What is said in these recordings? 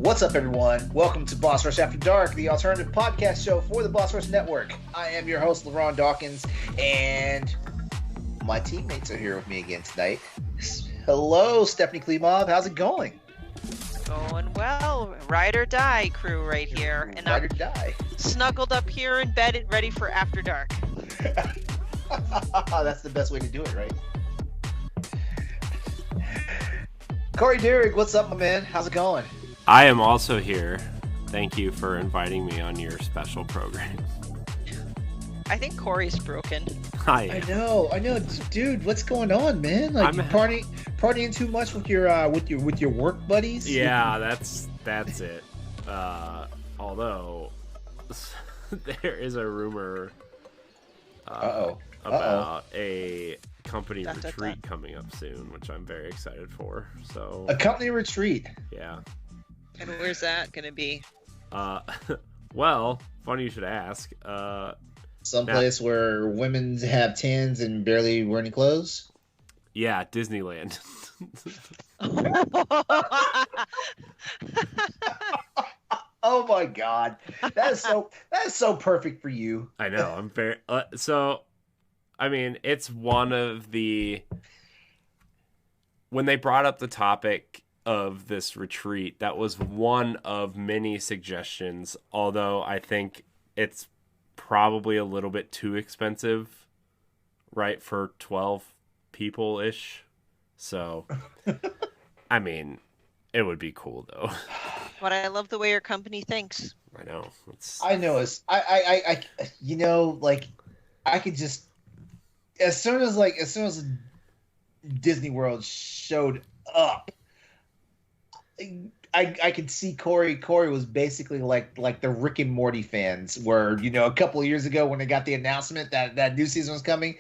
What's up, everyone? Welcome to Boss Rush After Dark, the alternative podcast show for the Boss Rush Network. I am your host, LeRon Dawkins, and my teammates are here with me again tonight. Hello, Stephanie Klimov. How's it going? Going well. Ride or die crew right here. And Ride or I'm die. snuggled up here in bed and ready for After Dark. That's the best way to do it, right? Corey Derrick, what's up, my man? How's it going? I am also here. Thank you for inviting me on your special program. I think Corey's broken. I know, dude. What's going on, man? Like, you partying too much with your work buddies? Yeah, that's it. Although there is a rumor about a company retreat coming up soon, which I'm very excited for. So a company retreat. Yeah. And where's that gonna be? Well, funny you should ask. Someplace where women have tans and barely wear any clothes? Yeah, Disneyland. Oh my god. That is so perfect for you. I know. I'm very so I mean, it's one of the when they brought up the topic of this retreat, that was one of many suggestions, although I think it's probably a little bit too expensive, right, for 12 people-ish. So, I mean, it would be cool, though. But I love the way your company thinks. I know. I know. I you know, like, I could just, as soon as Disney World showed up, I could see Corey. Corey was basically like the Rick and Morty fans were, you know, a couple of years ago when they got the announcement that new season was coming.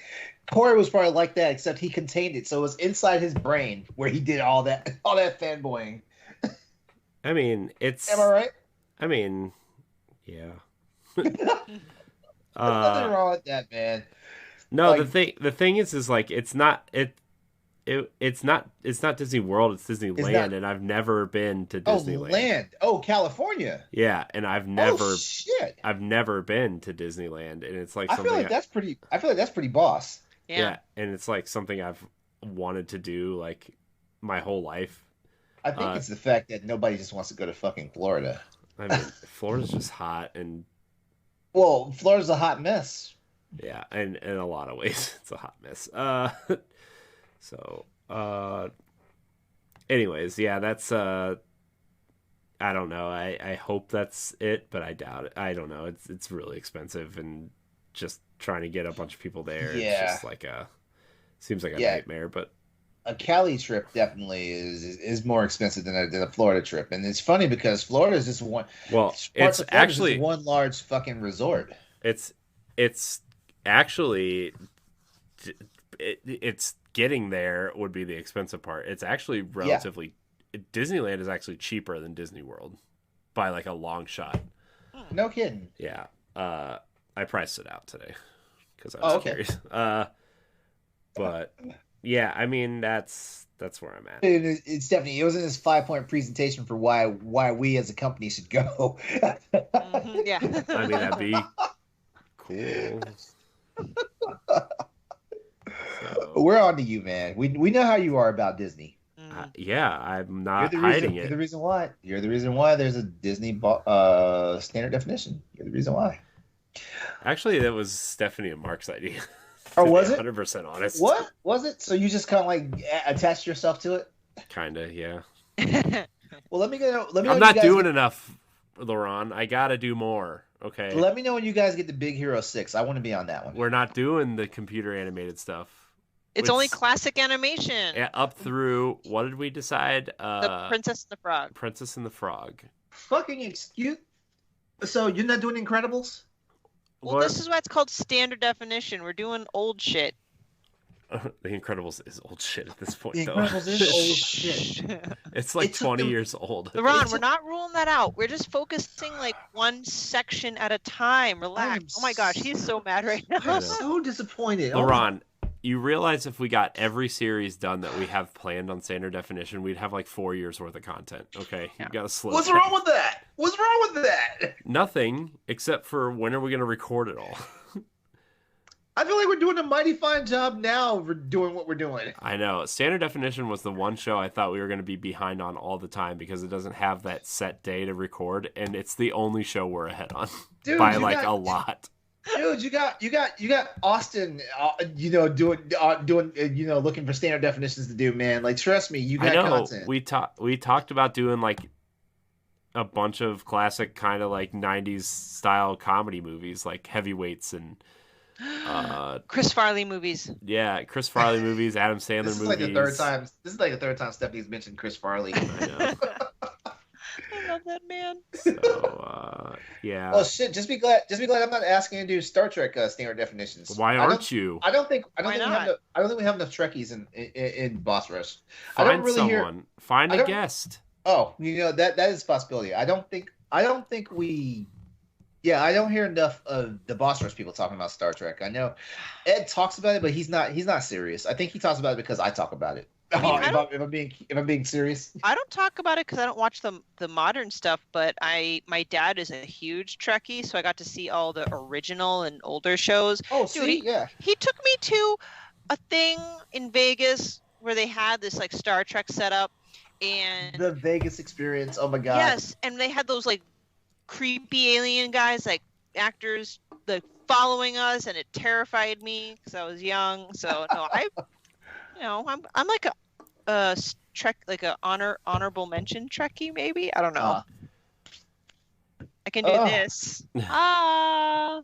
Corey was probably like that, except he contained it, so it was inside his brain where he did all that fanboying. I mean, Am I right? I mean, yeah. There's nothing wrong with that, man. No, like, the thing is like it's not Disney World, it's Disneyland, and I've never been to Disneyland. Oh, land. Oh, California. Yeah, and I've never been to Disneyland, and it's like something I feel like that's pretty boss. Yeah, and it's like something I've wanted to do like my whole life. I think it's the fact that nobody just wants to go to fucking Florida. I mean, Florida's just hot, and well, Florida's a hot mess. Yeah, and in a lot of ways, it's a hot mess. So, anyways, yeah, that's, I don't know. I hope that's it, but I doubt it. I don't know. It's really expensive, and just trying to get a bunch of people there. Yeah. It's just like seems like a nightmare, but a Cali trip definitely is more expensive than a Florida trip. And it's funny because Florida is just one. Well, it's actually one large fucking resort. It's actually, it's getting there would be the expensive part. It's actually relatively Disneyland is actually cheaper than Disney World by like a long shot. No kidding. Yeah. I priced it out today because I was curious. But yeah, I mean that's where I'm at. It's definitely, it was in this 5-point presentation for why we as a company should go. Yeah. I mean, that'd be cool. So, we're on to you, man. We know how you are about Disney. Yeah, I'm not hiding it. You're the reason why. You're the reason why there's a Disney standard definition. You're the reason why. Actually, that was Stephanie and Mark's idea. Or was it? 100% honest. What was it? So you just kind of like attached yourself to it? Kinda, yeah. Well, let me go. I'm not doing enough, LeRon. I gotta do more. Okay. Let me know when you guys get the Big Hero 6. I want to be on that one. We're not doing the computer animated stuff. It's only classic animation. Yeah, up through, what did we decide? The Princess and the Frog. Princess and the Frog. Fucking excuse. So you're not doing Incredibles? Well, this is why it's called standard definition. We're doing old shit. The Incredibles is old shit at this point, The though. Incredibles is old shit. It's like 20 years old. LeRon, we're not ruling that out. We're just focusing like one section at a time. Relax. Oh my gosh, he's so mad right now. I'm so disappointed. LeRon, you realize if we got every series done that we have planned on standard definition, we'd have like 4 years worth of content. Okay, you gotta slow. What's down. wrong with that? What's wrong with that? Nothing, except for when are we gonna record it all? I feel like we're doing a mighty fine job now. We're doing what we're doing. I know. Standard definition was the one show I thought we were going to be behind on all the time because it doesn't have that set day to record, and it's the only show we're ahead on by a lot. Dude, you got Austin, doing looking for standard definitions to do, man. Like, trust me, you got content. We talked about doing like a bunch of classic kind of like 90s style comedy movies like Heavyweights and Chris Farley movies. Yeah, Chris Farley movies, Adam Sandler movies. This is like the third time Stephanie's mentioned Chris Farley. I know. I love that man. So, yeah. Well, shit. Just be glad I'm not asking you to do Star Trek standard definitions. Why aren't you? I don't think we have enough Trekkies in Boss Rush. Find I don't really someone. Find a guest. Oh, that is a possibility. I don't think we. Yeah, I don't hear enough of the Boss Rush people talking about Star Trek. I know Ed talks about it, but he's not serious. I think he talks about it because I talk about it. If I'm being serious, I don't talk about it because I don't watch the modern stuff. But my dad is a huge Trekkie, so I got to see all the original and older shows. Oh, Dude, he took me to a thing in Vegas where they had this like Star Trek setup, and the Vegas experience. Oh my god! Yes, and they had those like creepy alien guys, like actors, like following us, and it terrified me because I was young. So no, I'm like a Trek, like a honorable mention Trekkie, maybe. I don't know. I can do this. I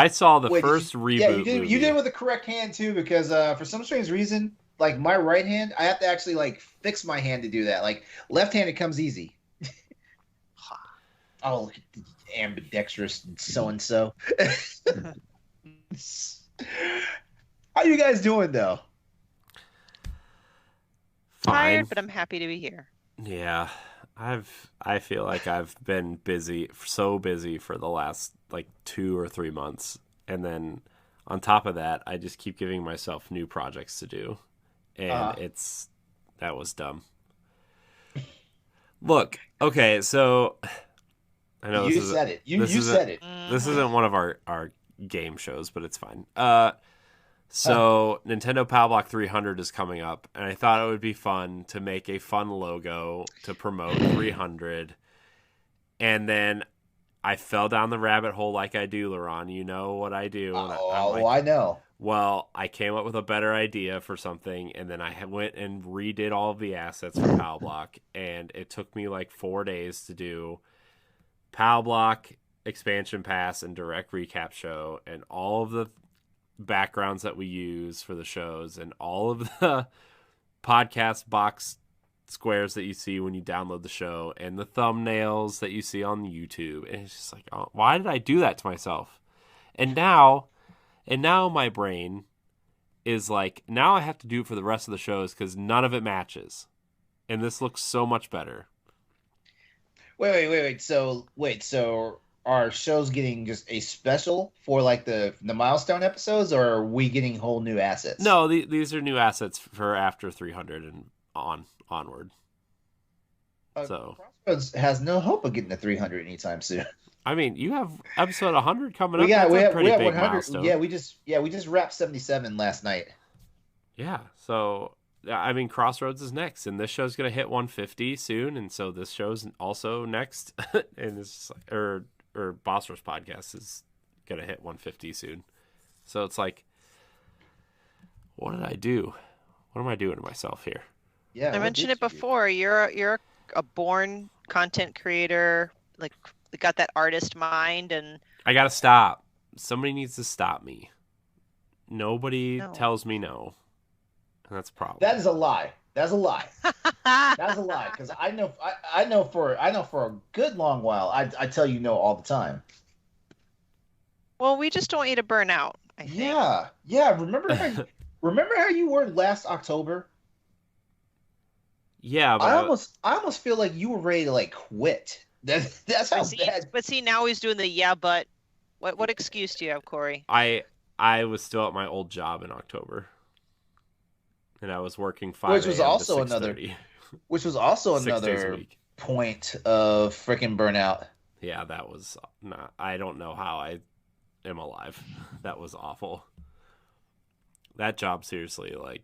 saw the first reboot. Yeah, you did. You did it with the correct hand too, because for some strange reason, like my right hand, I have to actually like fix my hand to do that. Like left-handed comes easy. Oh, look at the ambidextrous so-and-so. How you guys doing, though? Fine. Tired, but I'm happy to be here. Yeah, I feel like I've been so busy for the last like 2 or 3 months, and then on top of that, I just keep giving myself new projects to do, and that was dumb. Look, okay, so. I know you said it. You said it. This isn't one of our game shows, but it's fine. So Nintendo Power Block 300 is coming up, and I thought it would be fun to make a fun logo to promote 300. And then I fell down the rabbit hole like I do, Laron. You know what I do. I know. Well, I came up with a better idea for something, and then I went and redid all of the assets for Power Block, and it took me like 4 days to do PAL Block, expansion pass, and direct recap show, and all of the backgrounds that we use for the shows, and all of the podcast box squares that you see when you download the show, and the thumbnails that you see on YouTube. And it's just like, oh, why did I do that to myself? And now my brain is like, now I have to do it for the rest of the shows because none of it matches, and this looks so much better. Wait. So are shows getting just a special for like the milestone episodes, or are we getting whole new assets? No, these are new assets for after 300 and onward. So Crossroads has no hope of getting to 300 anytime soon. I mean, you have episode 100 coming up. We have big 100. Milestone. Yeah, we just wrapped 77 last night. Yeah, so. I mean, Crossroads is next, and this show's gonna hit 150 soon, and so this show's also next, and it's or Boss Rush podcast is gonna hit 150 soon. So it's like, what did I do? What am I doing to myself here? Yeah, I mentioned it before. You're a born content creator, like got that artist mind, and I gotta stop. Somebody needs to stop me. Nobody tells me no. That's a problem. That is a lie. That's a lie. That's a lie. Because I know for a good long while, I tell you no all the time. Well, we just don't want you to burn out. I think. Yeah. Remember how you were last October? Yeah, but I almost feel like you were ready to like quit. That's how bad. But see, now he's doing the but. What excuse do you have, Corey? I was still at my old job in October, and I was working 5 Which was a.m. to also 6:30. which was also 6 days a another week. point of freaking burnout. Yeah, that was not. I don't know how I am alive. That was awful. That job seriously like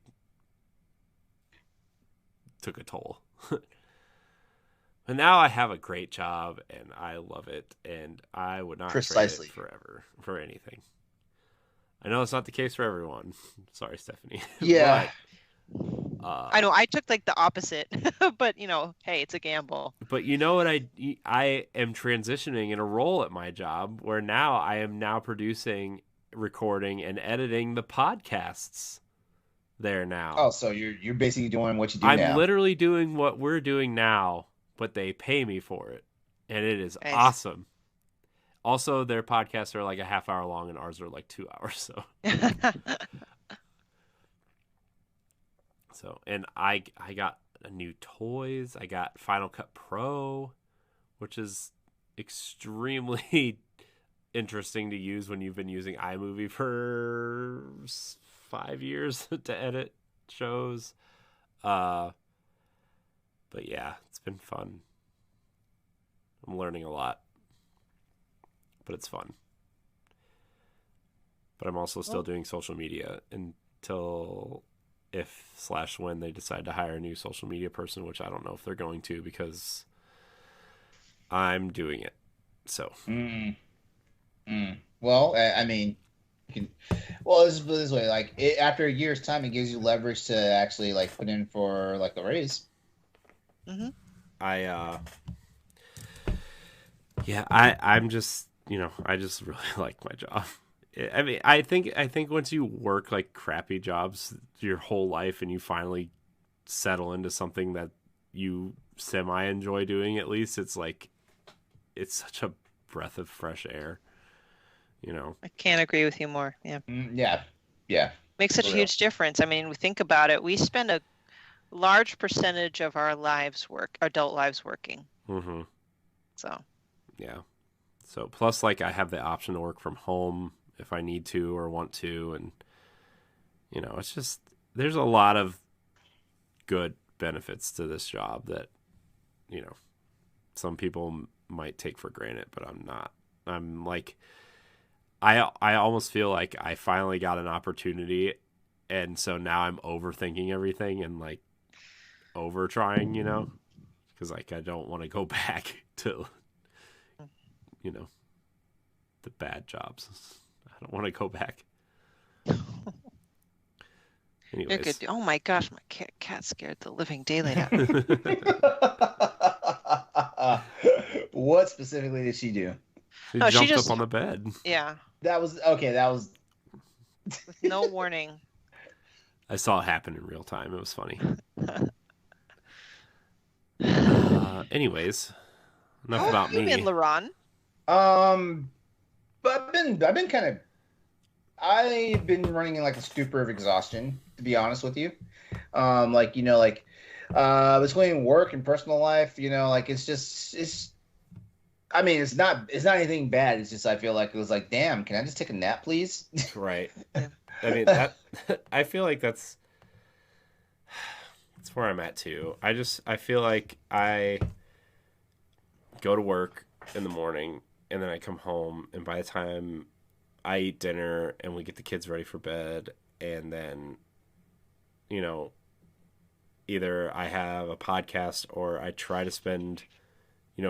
took a toll. But now I have a great job and I love it, and I would not trade it forever for anything. I know it's not the case for everyone. Sorry, Stephanie. Yeah. But, I know I took like the opposite, but hey, it's a gamble. But you know what? I am transitioning in a role at my job where now I am now producing, recording, and editing the podcasts there now. Oh, so you're basically doing what you do now. I'm literally doing what we're doing now, but they pay me for it, and it is Nice. awesome. Also, their podcasts are like a half hour long, and ours are like 2 hours. And I got new toys. I got Final Cut Pro, which is extremely interesting to use when you've been using iMovie for 5 years to edit shows. But yeah, it's been fun. I'm learning a lot, but it's fun. But I'm also still doing social media until if/when they decide to hire a new social media person, which I don't know if they're going to, because I'm doing it. So. Well, I mean, let's put it this way: like after a year's time, it gives you leverage to actually like put in for like a raise. Mm-hmm. I'm just, I just really like my job. I mean, I think once you work like crappy jobs your whole life and you finally settle into something that you semi enjoy doing, at least it's like, it's such a breath of fresh air, I can't agree with you more. Yeah. Yeah. Makes such a huge difference. I mean, we think about it. We spend a large percentage of our adult lives working. Mm-hmm. So. Yeah. So plus, like, I have the option to work from home if I need to or want to, and it's just, there's a lot of good benefits to this job that some people might take for granted, but I'm not. I'm like, I almost feel like I finally got an opportunity, and so now I'm overthinking everything and like over trying, because like I don't want to go back to the bad jobs. I don't want to go back. Anyways. You're good. Oh my gosh, my cat scared the living daylight out of me. What specifically did she do? She jumped up on the bed. Yeah. That was okay. That was with no warning. I saw it happen in real time. It was funny. Anyways, enough about me. How have you been, LaRon? But I've been running in like a stupor of exhaustion, to be honest with you. Between work and personal life, I mean, it's not anything bad. It's just, I feel like it was like, damn, can I just take a nap, please? Right. I mean, I feel like that's where I'm at too. I feel like I go to work in the morning and then I come home, and by the time I eat dinner and we get the kids ready for bed, and then, either I have a podcast or I try to spend,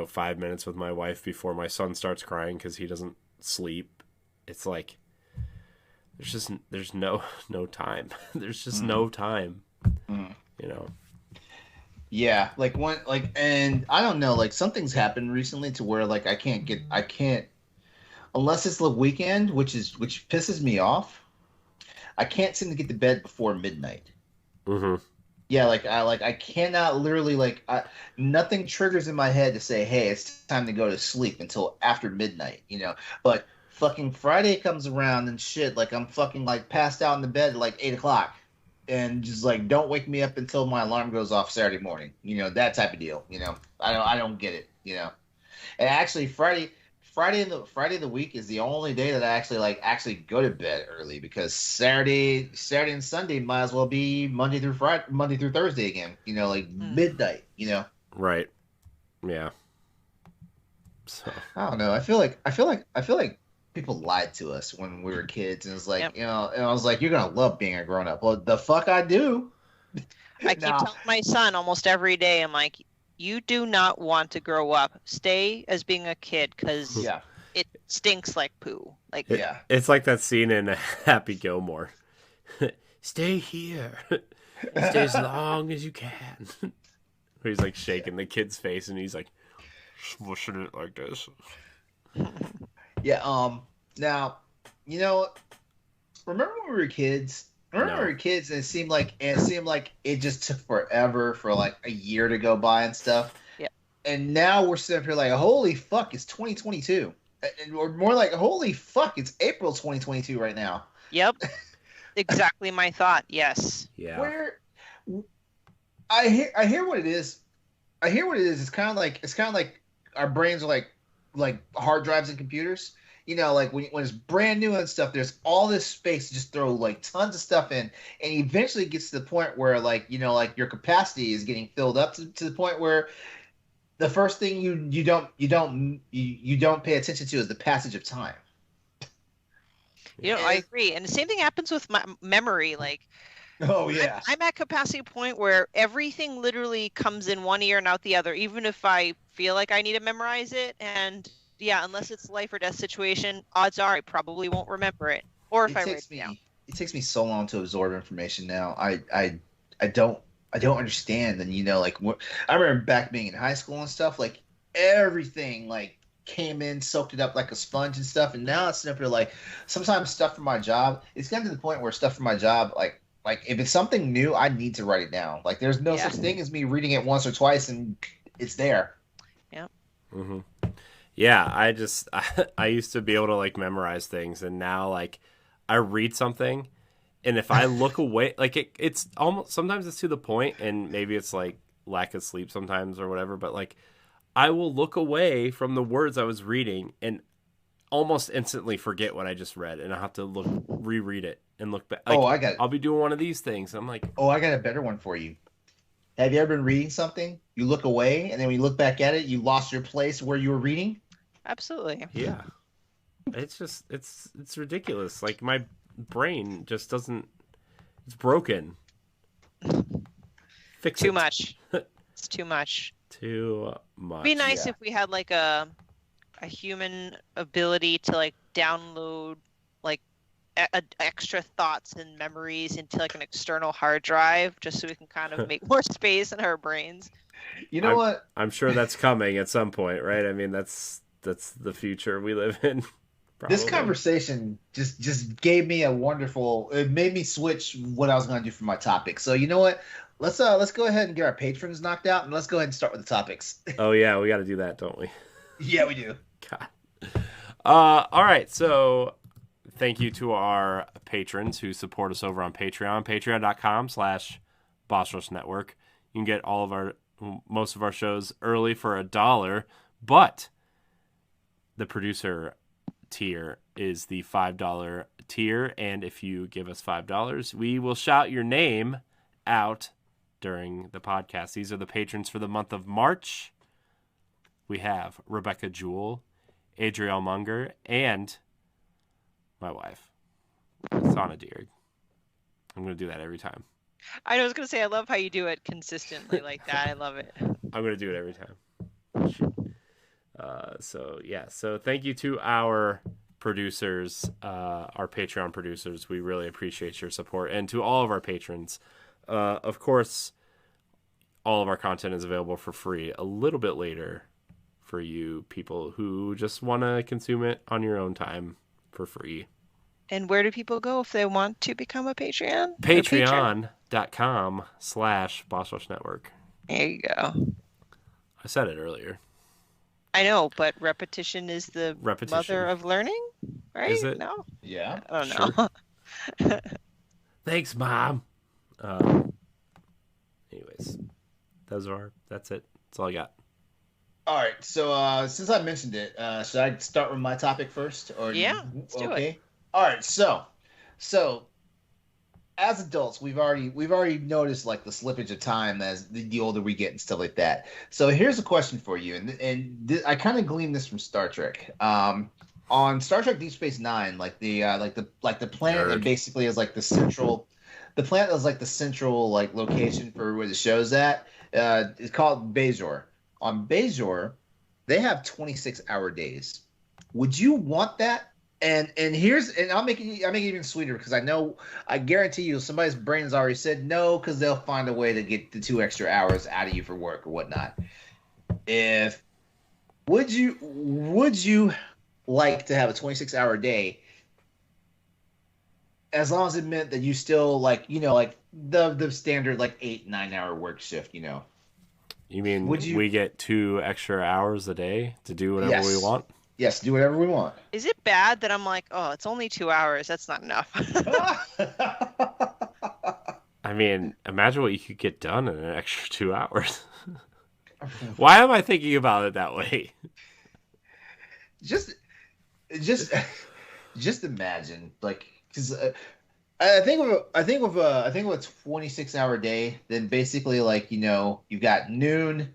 5 minutes with my wife before my son starts crying because he doesn't sleep. It's like, there's no time. There's just no time, Yeah, and I don't know, like something's happened recently to where like I can't unless it's the weekend, which pisses me off. I can't seem to get to bed before midnight. Mm-hmm. Yeah, I cannot literally nothing triggers in my head to say, hey, it's time to go to sleep until after midnight, But fucking Friday comes around and shit, like I'm fucking like passed out in the bed at like 8:00. And just like, don't wake me up until my alarm goes off Saturday morning. That type of deal. I don't get it. And actually, Friday Friday of the week is the only day that I actually go to bed early, because Saturday and Sunday might as well be Monday through Thursday again. Like midnight. Right. Yeah. So I don't know. I feel like people lied to us when we were kids, and it's like, Yep. and I was like, you're gonna love being a grown up. Well, the fuck I do. I keep Now, telling my son almost every day, I'm like, you do not want to grow up. Stay as being a kid, because yeah, it stinks like poo. Like, yeah. it's like that scene in Happy Gilmore. Stay here. Stay as long as you can. Where he's like shaking the kid's face, and he's like smushing it like this. Yeah. Now, you know, remember when we were kids? Remember when we were kids, and it seemed like it just took forever for like a year to go by and stuff. Yeah. And now we're sitting up here like, holy fuck, it's 2022, or more like, holy fuck, it's April 2022 right now. Yep. Exactly my thought. Yes. Yeah. Where I hear what it is. I hear what it is. It's kind of like our brains are like hard drives and computers. Like when it's brand new and stuff, there's all this space to just throw like tons of stuff in, and eventually it gets to the point where like your capacity is getting filled up to the point where the first thing you don't pay attention to is the passage of time. I agree. And the same thing happens with my memory. Like, Oh yeah. I'm at capacity point where everything literally comes in one ear and out the other, even if I feel like I need to memorize it. And yeah, unless it's life or death situation, odds are I probably won't remember it. Or if I write it down. It takes me so long to absorb information now. I don't understand. And like I remember back being in high school and stuff, like everything like came in, soaked it up like a sponge and stuff. And now it's simply like sometimes stuff for my job. It's gotten to the point where stuff for my job, like if it's something new, I need to write it down. Like there's no such thing as me reading it once or twice and it's there. Yeah. Mm-hmm. Yeah, I used to be able to like memorize things, and now like I read something, and if I look away, like it's almost sometimes it's to the point, and maybe it's like lack of sleep sometimes or whatever, but like I will look away from the words I was reading and almost instantly forget what I just read, and I have to reread it and look back. Like, I'll be doing one of these things. I'm like, I got a better one for you. Have you ever been reading something? You look away, and then when you look back at it, you lost your place where you were reading? Absolutely. Yeah. It's just, it's ridiculous. Like, my brain just doesn't, it's broken. Fix Too it. much. It's too much. Too much. It'd be nice if we had like a human ability to like download like extra thoughts and memories into like an external hard drive, just so we can kind of make more space in our brains. You know what? I'm sure that's coming at some point, right? I mean, that's the future we live in. Probably. This conversation just gave me it made me switch what I was going to do for my topic. So you know what? Let's go ahead and get our patrons knocked out, and let's go ahead and start with the topics. Oh yeah, we got to do that, don't we? Yeah, we do. God. All right, so thank you to our patrons who support us over on Patreon, patreon.com/Boss Network. You can get most of our shows early for $1, but the producer tier is the $5 tier, and if you give us $5, we will shout your name out during the podcast. These are the patrons for the month of March. We have Rebecca Jewell, Adriel Munger, and my wife, Sana Deerg. I'm going to do that every time. I was going to say, I love how you do it consistently like that. I love it. I'm going to do it every time. So thank you to our producers, our Patreon producers. We really appreciate your support. And to all of our patrons, of course, all of our content is available for free a little bit later for you people who just want to consume it on your own time for free. And where do people go if they want to become a Patreon? Patreon.com/Boss Network. There you go. I said it earlier. I know, but repetition is the mother of learning, right? Is it? No? Yeah. I don't know. Sure. Thanks, Mom. Anyways, that's it. That's all I got. All right. So since I mentioned it, should I start with my topic first, or Yeah, let's do it. okay? All right. So as adults, we've already noticed like the slippage of time as the older we get and stuff like that. So here's a question for you, and I kind of gleaned this from Star Trek. On Star Trek Deep Space Nine, like the planet that Nerd. basically is like the planet is like the central like location for where the show's at. It's called Bajor. On Bajor, they have 26-hour days. Would you want that? And I'll make it even sweeter because I guarantee you somebody's brain's already said no because they'll find a way to get the 2 extra hours out of you for work or whatnot. If would you like to have a 26-hour day as long as it meant that you still like the standard like 8-9 hour work shift, You mean Would you- we get 2 extra hours a day to do whatever we Yes. want? Yes, do whatever we want. Is it bad that I'm like, oh, it's only 2 hours? That's not enough. I mean, imagine what you could get done in an extra 2 hours. Why am I thinking about it that way? just just imagine like because I think with a 26-hour day, then basically like you've got noon,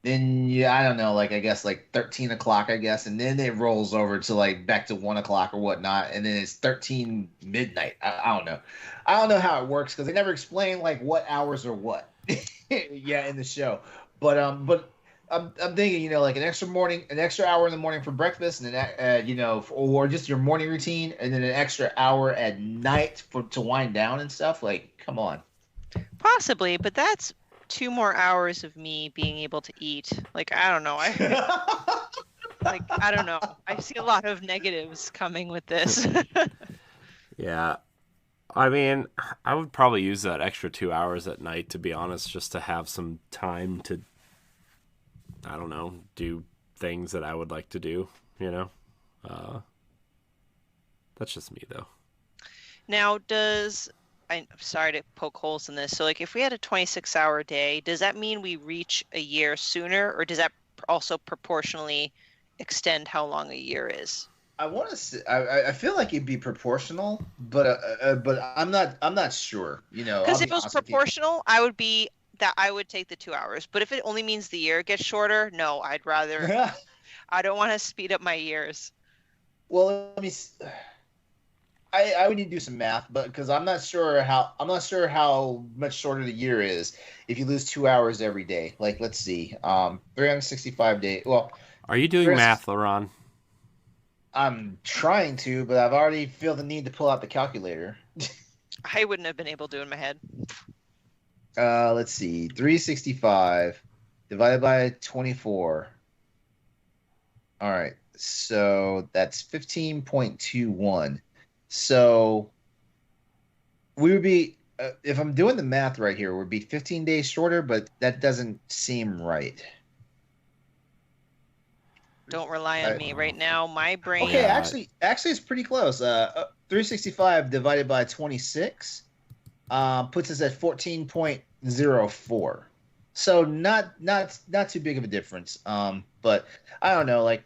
then I don't know, like I guess like 13 o'clock, I guess, and then it rolls over to like back to 1 o'clock or whatnot, and then it's 13 midnight. I don't know how it works because they never explain like what hours are what. Yeah, in the show, but I'm thinking, like an extra hour in the morning for breakfast, and or just your morning routine, and then an extra hour at night to wind down and stuff. Like, come on. Possibly, but that's 2 more hours of me being able to eat. Like, I don't know. I don't know. I see a lot of negatives coming with this. Yeah. I mean, I would probably use that extra 2 hours at night, to be honest, just to have some time to, I don't know, do things that I would like to do, That's just me, though. Now, I'm sorry to poke holes in this. So, like, if we had a 26-hour day, does that mean we reach a year sooner, or does that also proportionally extend how long a year is? I want to say, I feel like it'd be proportional, but I'm not sure. Because if it was proportional, I would take the 2 hours. But if it only means the year gets shorter, no, I'd rather. I don't want to speed up my years. Well, let me. I would need to do some math, but because I'm not sure how much shorter the year is if you lose 2 hours every day. Like, let's see, 365 days. Well, are you doing math, Laron? I'm trying to, but I've already feel the need to pull out the calculator. I wouldn't have been able to in my head. Let's see, 365 divided by 24. All right, so that's 15.21. So we would be, if I'm doing the math right here, we'd be 15 days shorter, but that doesn't seem right. Don't rely on me right now. My brain. Okay, actually, it's pretty close. 365 divided by 26 puts us at 14.04. So not too big of a difference. But I don't know. Like,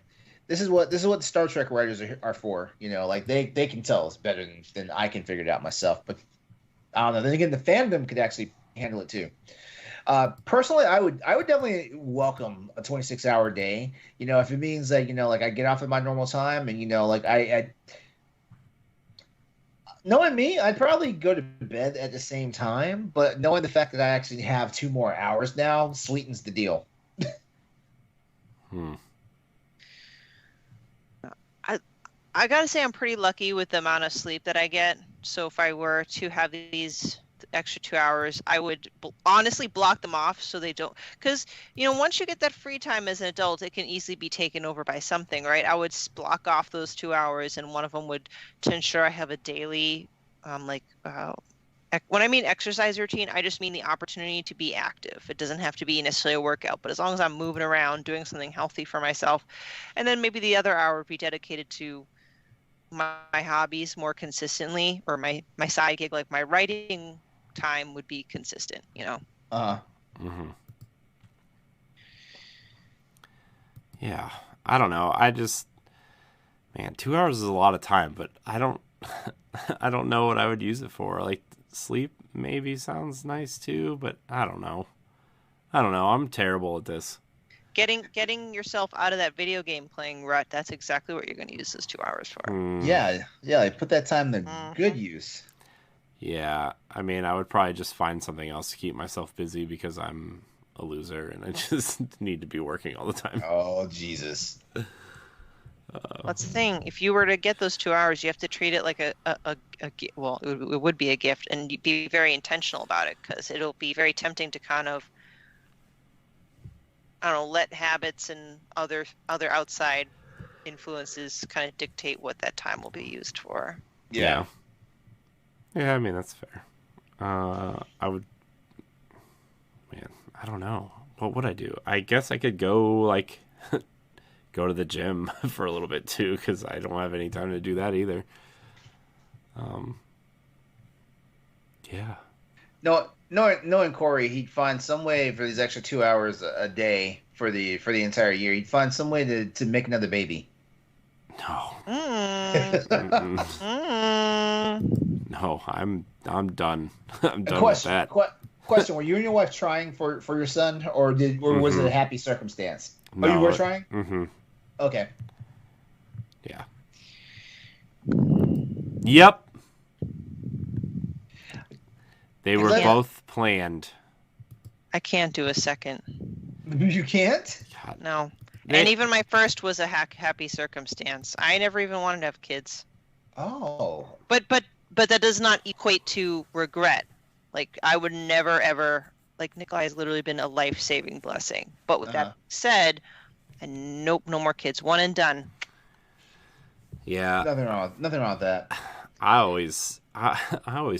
this is what the Star Trek writers are for. Like they can tell us better than I can figure it out myself. But I don't know. Then again, the fandom could actually handle it too. Personally, I would definitely welcome a 26-hour day. If it means that like I get off at my normal time, and like I knowing me, I'd probably go to bed at the same time. But knowing the fact that I actually have 2 more hours now sweetens the deal. I gotta say I'm pretty lucky with the amount of sleep that I get. So if I were to have these extra 2 hours, I would honestly block them off so they don't, because once you get that free time as an adult, it can easily be taken over by something, right? I would block off those 2 hours, and one of them would to ensure I have a daily when I mean exercise routine, I just mean the opportunity to be active. It doesn't have to be necessarily a workout, but as long as I'm moving around, doing something healthy for myself. And then maybe the other hour would be dedicated to my hobbies more consistently, or my side gig, like my writing time would be consistent. Mm-hmm. Yeah, I don't know. Man, 2 hours is a lot of time, but I don't, I don't know what I would use it for. Like sleep maybe sounds nice too, but I don't know. I don't know. I'm terrible at this. Getting yourself out of that video game playing rut, that's exactly what you're going to use those 2 hours for. Yeah, I put that time to good use. Yeah, I mean, I would probably just find something else to keep myself busy because I'm a loser and I just need to be working all the time. Oh, Jesus. That's the thing. If you were to get those 2 hours, you have to treat it like well, it would be a gift, and you'd be very intentional about it because it'll be very tempting to kind of, I don't know, let habits and other outside influences kind of dictate what that time will be used for. Yeah. Yeah, I mean, that's fair. I would, man, I don't know. What would I do? I guess I could go, like, go to the gym for a little bit, too, because I don't have any time to do that either. Yeah. No, knowing Corey, he'd find some way for these extra 2 hours a day for the entire year. He'd find some way to make another baby. No. Mm. No, I'm done. I'm done with Question, that. question: were you and your wife trying for your son, or was it a happy circumstance? No, oh, you were trying. Mm-hmm. Okay. Yeah. Yep. They were both planned. I can't do a second. You can't? God. No. And even my first was a happy circumstance. I never even wanted to have kids. Oh. But that does not equate to regret. Like, I would never, ever... Like, Nikolai has literally been a life-saving blessing. But with that said, nope, no more kids. One and done. Yeah. Nothing wrong with that. I always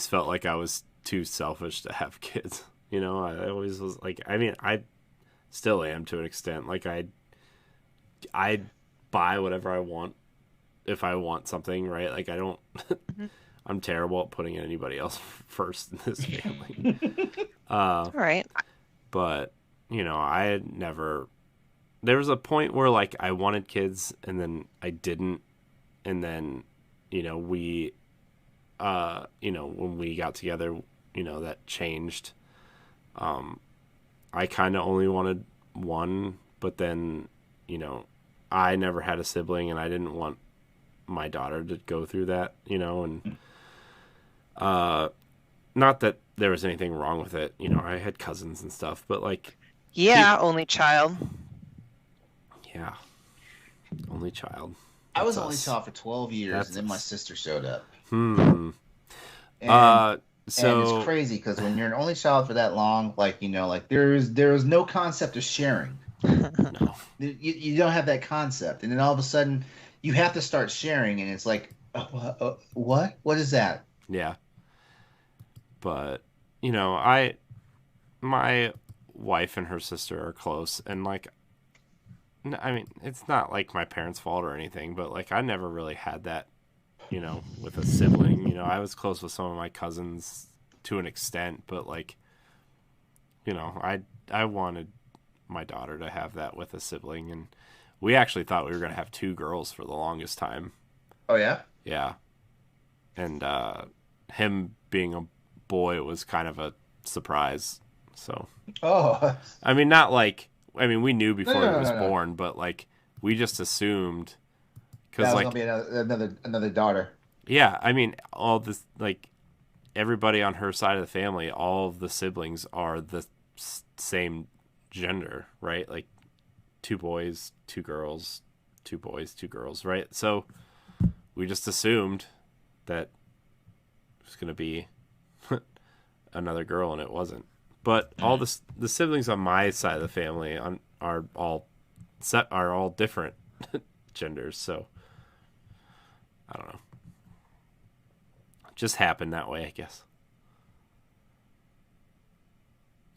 felt like I was too selfish to have kids. You know, I always was like, I mean, I still am to an extent. Like, I buy whatever I want if I want something, right? Like, I don't, I'm terrible at putting anybody else first in this family. All right. But, you know, I had never, there was a point where, like, I wanted kids and then I didn't. And then, you know, we, when we got together, you know, that changed. I kind of only wanted one, but then, you know, I never had a sibling and I didn't want my daughter to go through that, you know, and, not that there was anything wrong with it. You know, I had cousins and stuff, but like, only child. Yeah. Only child. I was only child for 12 years, and then my sister showed up. And it's crazy because when you're an only child for that long, like, you know, like there's no concept of sharing. No. You don't have that concept, and then all of a sudden you have to start sharing, and it's like, what? What is that? Yeah. But, you know, my wife and her sister are close, and like, I mean, it's not like my parents' fault or anything, but like I never really had that, you know, with a sibling. You know, I was close with some of my cousins to an extent, but like, you know, I wanted my daughter to have that with a sibling, and we actually thought we were going to have 2 girls for the longest time. Oh yeah? Yeah. And him being a boy was kind of a surprise. So, I mean, not like, I mean, we knew before he was born, but like we just assumed because like gonna be another daughter. Yeah, I mean, all this, like, everybody on her side of the family, all of the siblings are the same gender, right? Like 2 boys, 2 girls, 2 boys, 2 girls, right? So we just assumed that it was gonna be another girl, and it wasn't. But all the siblings on my side of the family are all different genders, so I don't know. It just happened that way, I guess.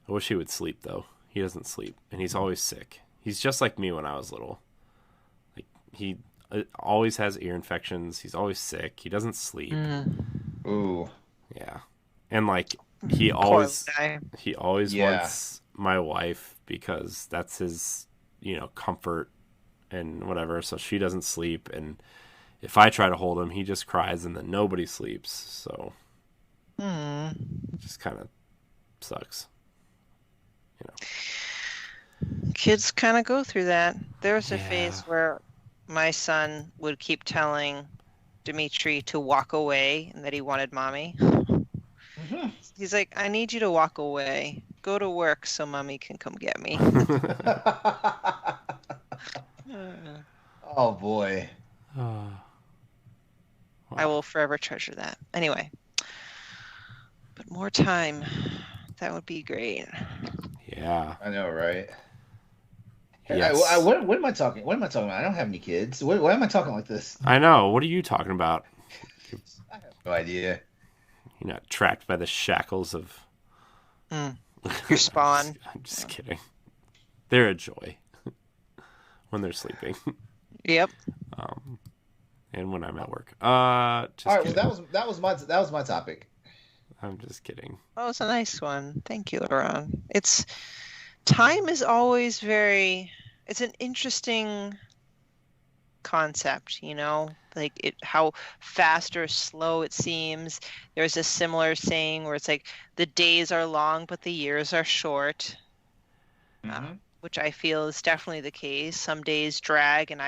I wish he would sleep though. He doesn't sleep, and he's always sick. He's just like me when I was little. Like he always has ear infections. He's always sick. He doesn't sleep. Ooh. Yeah, and like. He always wants my wife because that's his, you know, comfort and whatever, so she doesn't sleep. And if I try to hold him, he just cries, and then nobody sleeps. So it just kind of sucks, you know. Kids kind of go through that. There was a Yeah. phase where my son would keep telling Dimitri to walk away and that he wanted mommy. Mm-hmm. He's like, I need you to walk away. Go to work so mommy can come get me. Oh boy. I will forever treasure that. Anyway, but more time. That would be great. Yeah. I know, right? Yes. What am I talking? What am I talking about? I don't have any kids. Why am I talking like this? I know. What are you talking about? I have no idea. You're not trapped by the shackles of Your spawn. I'm just kidding. They're a joy when they're sleeping. Yep. And when I'm at work. Just All right. kidding. Well, that was my topic. I'm just kidding. That was a nice one. Thank you, Laurent. Time is always it's an interesting concept, like how fast or slow it seems. There's a similar saying where it's like the days are long, but the years are short, which I feel is definitely the case. Some days drag, and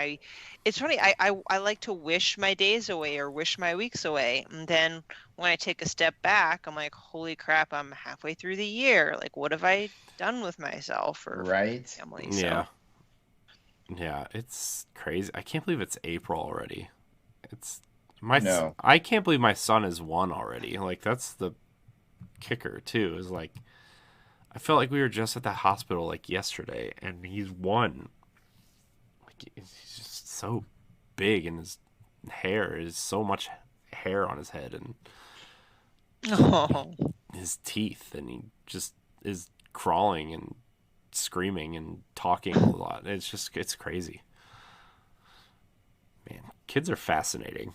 it's funny. I like to wish my days away or wish my weeks away, and then when I take a step back, I'm like, holy crap, I'm halfway through the year. Like, what have I done with myself or right? family? Yeah. Yeah, it's crazy. I can't believe it's April already. I can't believe my son is 1 already. Like, that's the kicker too. Is like, I felt like we were just at the hospital like yesterday, and he's 1. Like, he's just so big, and his hair is so much hair on his head, and his teeth, and he just is crawling and screaming and talking a lot. It's crazy. Man, kids are fascinating.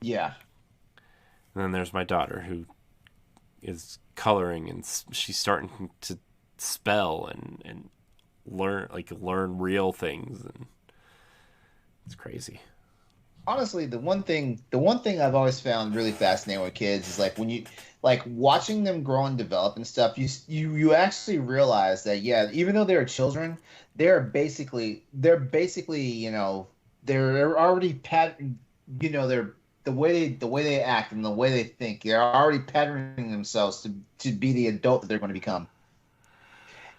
Yeah. And then there's my daughter who is coloring, and she's starting to spell and learn real things, and it's crazy. Honestly, the one thing I've always found really fascinating with kids is like when you like watching them grow and develop and stuff. You actually realize that even though they're children, they're basically they're already they're the way they act and the way they think. They're already patterning themselves to be the adult that they're going to become.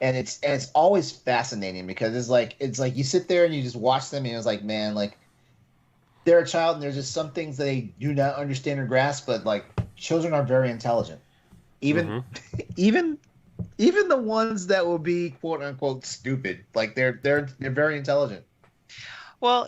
And it's always fascinating because it's like you sit there and you just watch them and it's like, man, like they're a child and there's just some things that they do not understand or grasp, but like children are very intelligent. Even the ones that will be quote unquote stupid, like they're very intelligent. Well,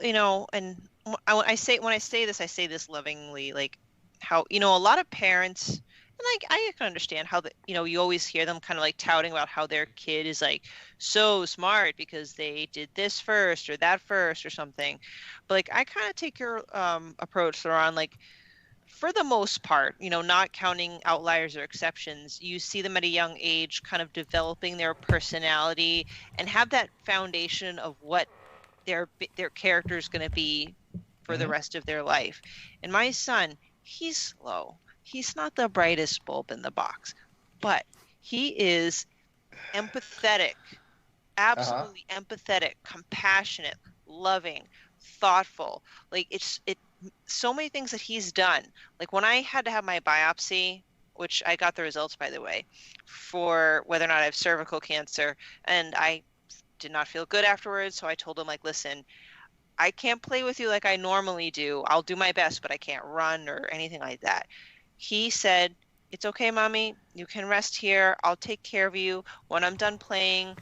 and when I say this, I say this lovingly, like how a lot of parents, and like I can understand how you always hear them kind of like touting about how their kid is like so smart because they did this first or that first or something, but like I kind of take your approach, Laurent, like for the most part, not counting outliers or exceptions, you see them at a young age kind of developing their personality and have that foundation of what their character is going to be for the rest of their life. And my son, he's slow. He's not the brightest bulb in the box, but he is empathetic, absolutely empathetic, compassionate, loving, thoughtful. Like so many things that he's done. Like when I had to have my biopsy, which I got the results, by the way, for whether or not I have cervical cancer, and I did not feel good afterwards. So I told him, like, listen, I can't play with you like I normally do. I'll do my best, but I can't run or anything like that. He said, it's okay, mommy. You can rest here. I'll take care of you. When I'm done playing,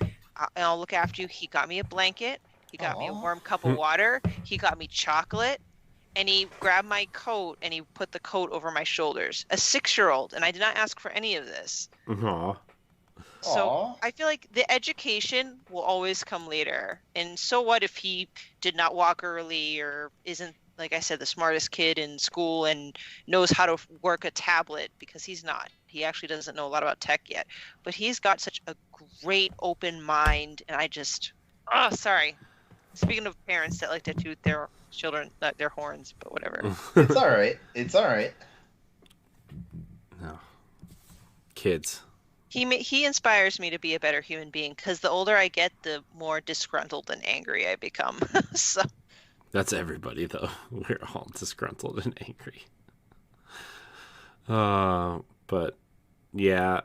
I'll look after you. He got me a blanket. He got me a warm cup of water. He got me chocolate. And he grabbed my coat and he put the coat over my shoulders. A 6-year-old. And I did not ask for any of this. Aww. So I feel like the education will always come later. And so what if he did not walk early or isn't, like I said, the smartest kid in school and knows how to work a tablet, because he's not. He actually doesn't know a lot about tech yet. But he's got such a great open mind. And I just, sorry. Speaking of parents that like to toot their children, their horns, but whatever. It's all right. It's all right. No. Kids. He inspires me to be a better human being because the older I get, the more disgruntled and angry I become. So That's everybody, though. We're all disgruntled and angry. But yeah,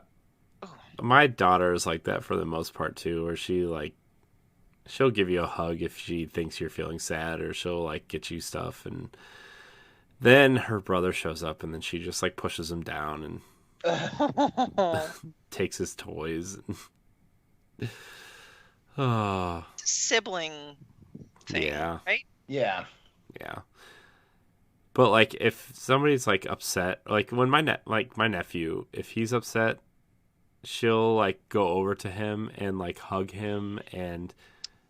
my daughter is like that for the most part too, where she'll give you a hug if she thinks you're feeling sad, or she'll like get you stuff, and then her brother shows up, and then she just like pushes him down and takes his toys. Oh, sibling thing, yeah, right? Yeah. yeah. But like, if somebody's like upset, like when my nephew, if he's upset, she'll like go over to him and like hug him and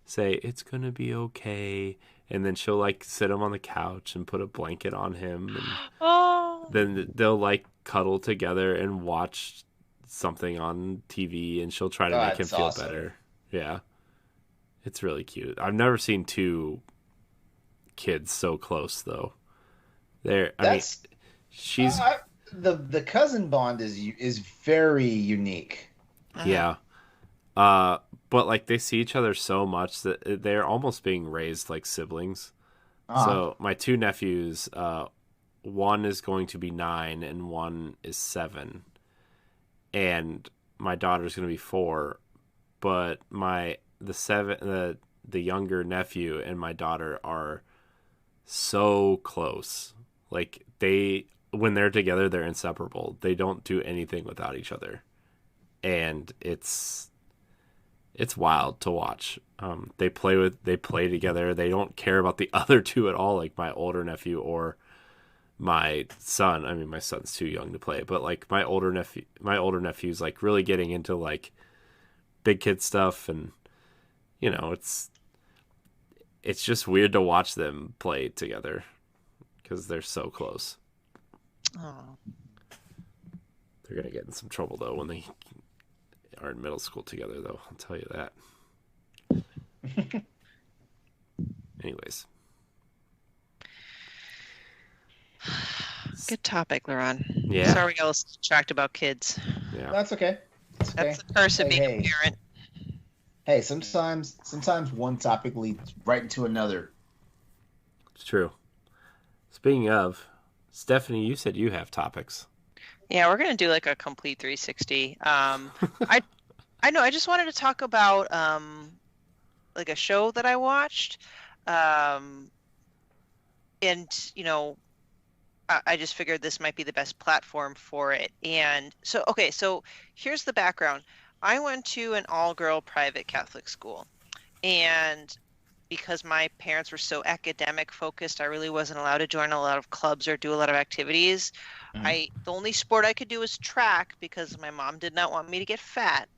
say it's gonna be okay, and then she'll like sit him on the couch and put a blanket on him, and Oh, then they'll like cuddle together and watch something on TV, and she'll try to make him That's feel awesome. better. Yeah, it's really cute. I've never seen two kids so close though. That's She's the cousin bond is very unique. yeah. But like they see each other so much that they're almost being raised like siblings. Ah, So my two nephews, one is going to be 9 and one is 7, and my daughter's going to be 4. But the younger nephew and my daughter are so close. Like when they're together, they're inseparable. They don't do anything without each other, and it's wild to watch. They play together. They don't care about the other two at all, like my older nephew or my son. I mean, my son's too young to play, but like my older nephew's like really getting into like big kid stuff, and it's just weird to watch them play together because they're so close. oh. They're gonna get in some trouble though when they are in middle school together, though. I'll tell you that. Anyways, Good topic, Laron. yeah, Sorry we got all distracted about kids. yeah, that's okay. That's okay. That's the curse of being a parent. Hey, sometimes one topic leads right into another. it's true. Speaking of, Stephanie, you said you have topics. Yeah, we're gonna do like a complete 360. I know. I just wanted to talk about like a show that I watched, and I just figured this might be the best platform for it. And so, okay, so here's the background. I went to an all-girl private Catholic school, and because my parents were so academic focused, I really wasn't allowed to join a lot of clubs or do a lot of activities. Mhm. The only sport I could do was track because my mom did not want me to get fat.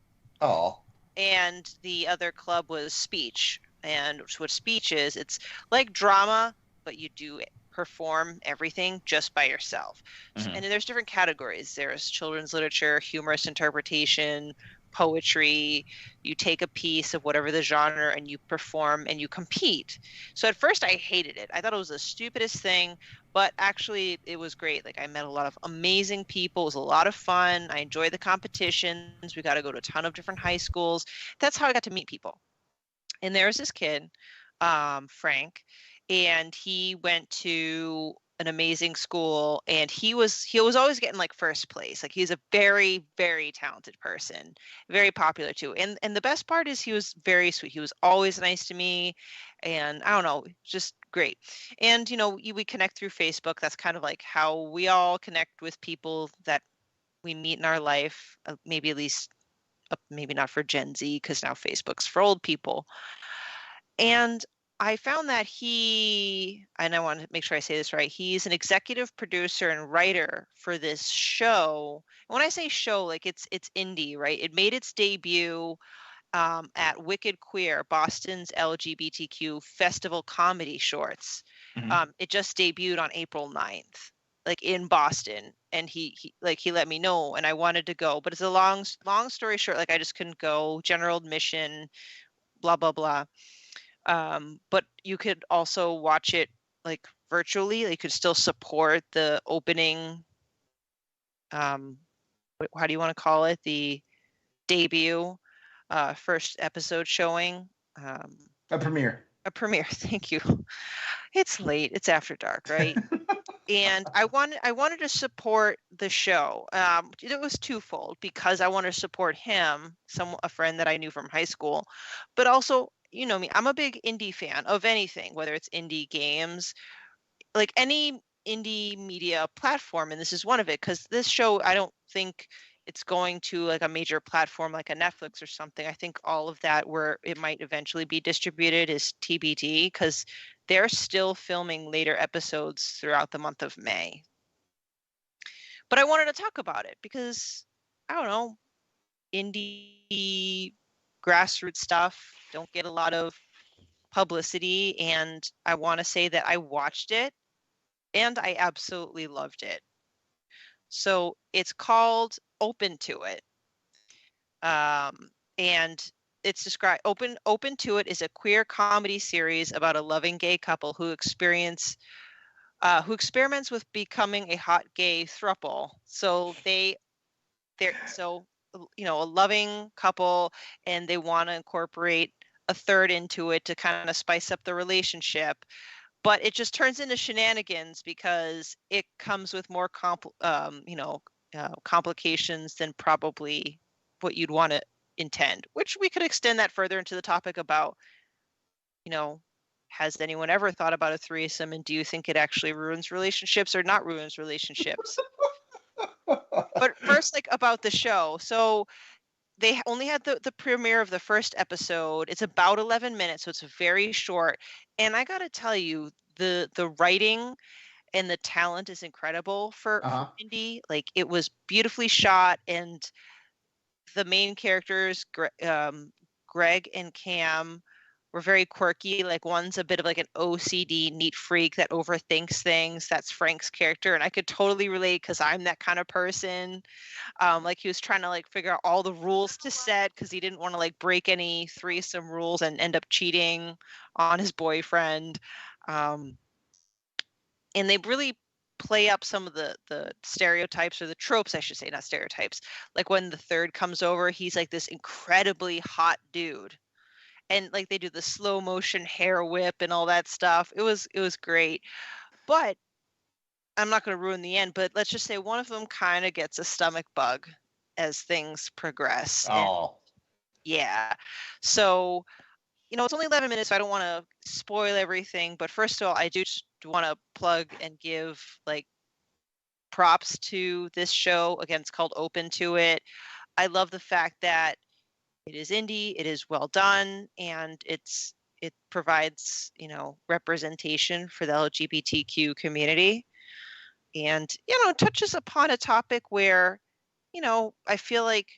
Oh, And the other club was speech. And what speech is, it's like drama, but you do perform everything just by yourself. Mhm. And then there's different categories. There's children's literature, humorous interpretation, poetry. You take a piece of whatever the genre and you perform and you compete. So at first I hated it. I thought it was the stupidest thing, but actually it was great. Like I met a lot of amazing people. It was a lot of fun. I enjoyed the competitions. We got to go to a ton of different high schools. That's how I got to meet people. And there was this kid, Frank, and he went to an amazing school, and he was always getting like first place. Like he's a very, very talented person, very popular too. And the best part is he was very sweet. He was always nice to me, and I don't know, just great. And we connect through Facebook. That's kind of like how we all connect with people that we meet in our life. Maybe at least, maybe not for Gen Z because now Facebook's for old people. And I found that and I want to make sure I say this right, he's an executive producer and writer for this show. And when I say show, like it's indie, right? It made its debut at Wicked Queer, Boston's LGBTQ festival comedy shorts. Mhm. It just debuted on April 9th, like in Boston. And he let me know, and I wanted to go, but it's a long story short, like I just couldn't go. General admission, blah blah blah. But you could also watch it like virtually. You could still support the opening. How do you want to call it? The debut, first episode showing. A premiere. A premiere. Thank you. It's late. It's after dark, right? And I wanted to support the show. It was twofold because I wanted to support him, a friend that I knew from high school, but also, you know me, I'm a big indie fan of anything, whether it's indie games, like any indie media platform, and this is one of it. Because this show, I don't think it's going to like a major platform like a Netflix or something. I think all of that where it might eventually be distributed is TBD, because they're still filming later episodes throughout the month of May. But I wanted to talk about it because, I don't know, indie grassroots stuff don't get a lot of publicity, and I want to say that I watched it and I absolutely loved it. So it's called Open to It. And it's described Open to It is a queer comedy series about a loving gay couple who experiments with becoming a hot gay throuple. So they're a loving couple, and they want to incorporate a third into it to kind of spice up the relationship. But it just turns into shenanigans because it comes with more complications than probably what you'd want to intend, which we could extend that further into the topic about, has anyone ever thought about a threesome, and do you think it actually ruins relationships or not ruins relationships? But first, like, about the show. So they only had the premiere of the first episode. It's about 11 minutes, so it's very short. And I got to tell you, the writing and the talent is incredible for indie. Like, it was beautifully shot, and the main characters, Greg and Cam, were very quirky. Like, one's a bit of like an OCD neat freak that overthinks things. That's Frank's character, and I could totally relate because I'm that kind of person. Like, he was trying to like figure out all the rules to set because he didn't want to like break any threesome rules and end up cheating on his boyfriend. And they really play up some of the stereotypes, or the tropes, I should say, not stereotypes. Like, when the third comes over, he's like this incredibly hot dude. And like, they do the slow motion hair whip and all that stuff. It was great. But I'm not going to ruin the end, but let's just say one of them kind of gets a stomach bug as things progress. Oh. Yeah. So, it's only 11 minutes, so I don't want to spoil everything. But first of all, I do just want to plug and give like props to this show. Again, it's called Open to It. I love the fact that it is indie, it is well done, and it provides, representation for the LGBTQ community. And, touches upon a topic where, I feel like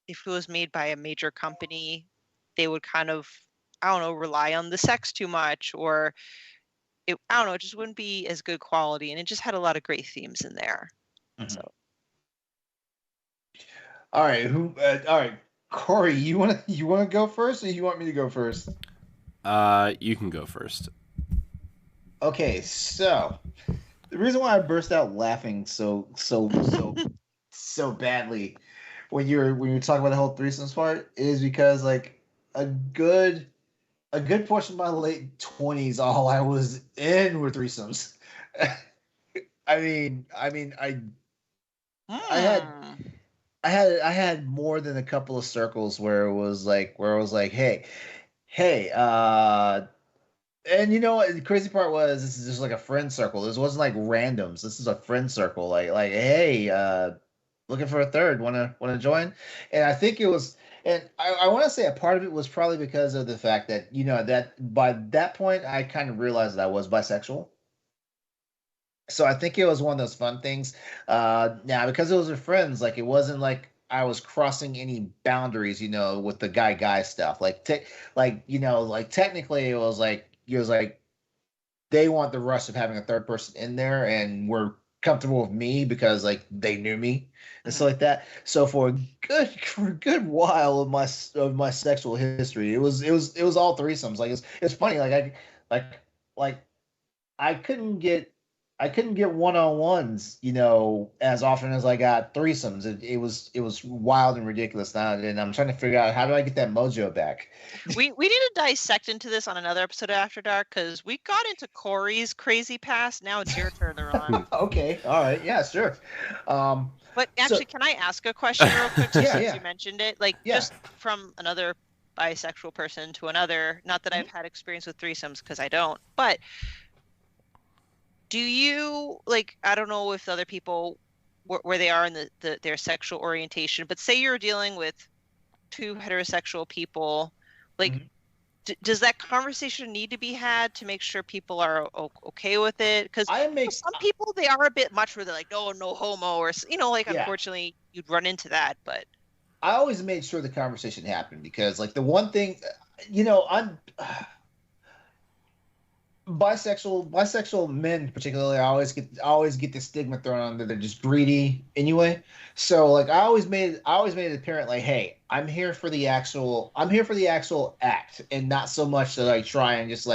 if it was made by a major company, they would kind of, I don't know, rely on the sex too much, or it just wouldn't be as good quality. And it just had a lot of great themes in there. Mm-hmm. So. All right. Corey, you want to go first, or you want me to go first? You can go first. Okay, so the reason why I burst out laughing so badly when you were talking about the whole threesomes part is because like a good portion of my late 20s, all I was in were threesomes. I had more than a couple of circles where it was like, hey, and the crazy part was, this is just like a friend circle. This wasn't like randoms. This is a friend circle. Like, hey, looking for a third. Wanna join? And I think it was, and I want to say a part of it was probably because of the fact that that by that point I kind of realized that I was bisexual. So I think it was one of those fun things. Now, because it was with friends, like, it wasn't like I was crossing any boundaries, with the guy stuff. Technically, it was like they want the rush of having a third person in there, and we're comfortable with me because like they knew me and stuff like that. So for a good while of my sexual history, it was all threesomes. Like it's funny. Like like I couldn't get one-on-ones, as often as I got threesomes. It was wild and ridiculous now, and I'm trying to figure out how do I get that mojo back. We need to dissect into this on another episode of After Dark because we got into Corey's crazy past. Now it's your turn to run. Okay, all right, yeah, sure. But actually, can I ask a question real quick? Just since you mentioned it, just from another bisexual person to another. Not that I've had experience with threesomes because I don't, but. Do you I don't know if other people where they are in their sexual orientation, but say you're dealing with two heterosexual people, does that conversation need to be had to make sure people are okay with it? Because some people, they are a bit much where they're like, no homo, or unfortunately you'd run into that. But I always made sure the conversation happened because the one thing, I'm bisexual men particularly, I always get the stigma thrown on that they're just greedy anyway. So I always made it apparent hey, I'm here for the actual act and not so much to try and just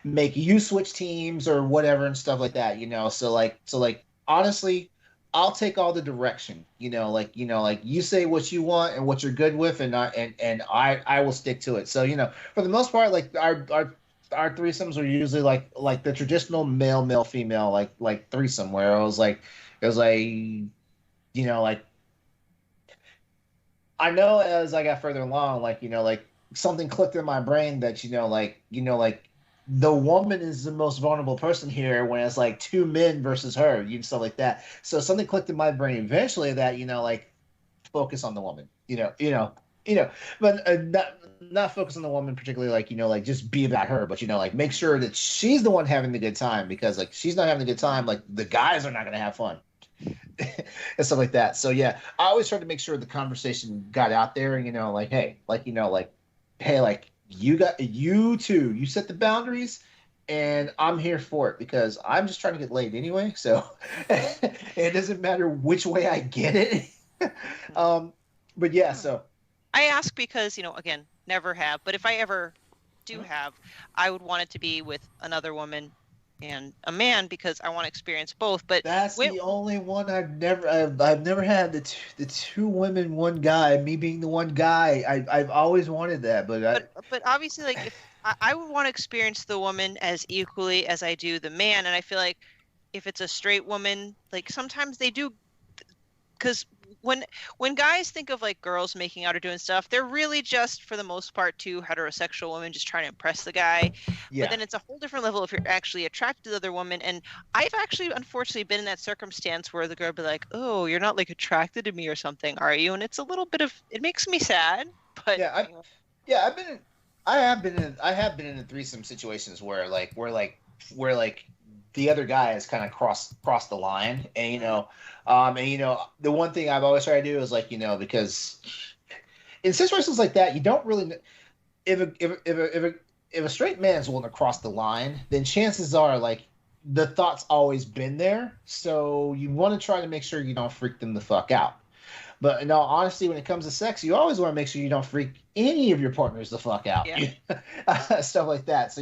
make you switch teams or whatever and stuff like that, so honestly, I'll take all the direction, you say what you want and what you're good with, and I will stick to it. So for the most part, our threesomes were usually like the traditional male female threesome, where it was I know as I got further along, something clicked in my brain that the woman is the most vulnerable person here when it's two men versus her, stuff like that. So something clicked in my brain eventually that focus on the woman, but not focus on the woman particularly, just be about her, but make sure that she's the one having the good time, because she's not having a good time, the guys are not going to have fun and stuff like that. So yeah, I always try to make sure the conversation got out there, and hey, you two, you set the boundaries, and I'm here for it because I'm just trying to get laid anyway. So it doesn't matter which way I get it. But yeah, so. I ask because, again, never have, but if I ever do have, I would want it to be with another woman and a man because I want to experience both. But that's the only one I've never had, the two women, one guy, me being the one guy. I've always wanted that, but obviously, if I would want to experience the woman as equally as I do the man, and I feel like if it's a straight woman, sometimes they do, because when guys think of girls making out or doing stuff, they're really just, for the most part, two heterosexual women just trying to impress the guy. Yeah. But then it's a whole different level if you're actually attracted to the other woman. And I've actually, unfortunately, been in that circumstance where the girl would be like, "Oh, you're not attracted to me or something, are you?" And it's a little bit of, it makes me sad. But I have been in threesome situations where the other guy has kind of crossed the line, and the one thing I've always tried to do is because in situations like that, you don't really, if a straight man's willing to cross the line, then chances are the thought's always been there, so you want to try to make sure you don't freak them the fuck out. But in all honesty, when it comes to sex, you always want to make sure you don't freak any of your partners the fuck out. Yeah. Stuff like that. So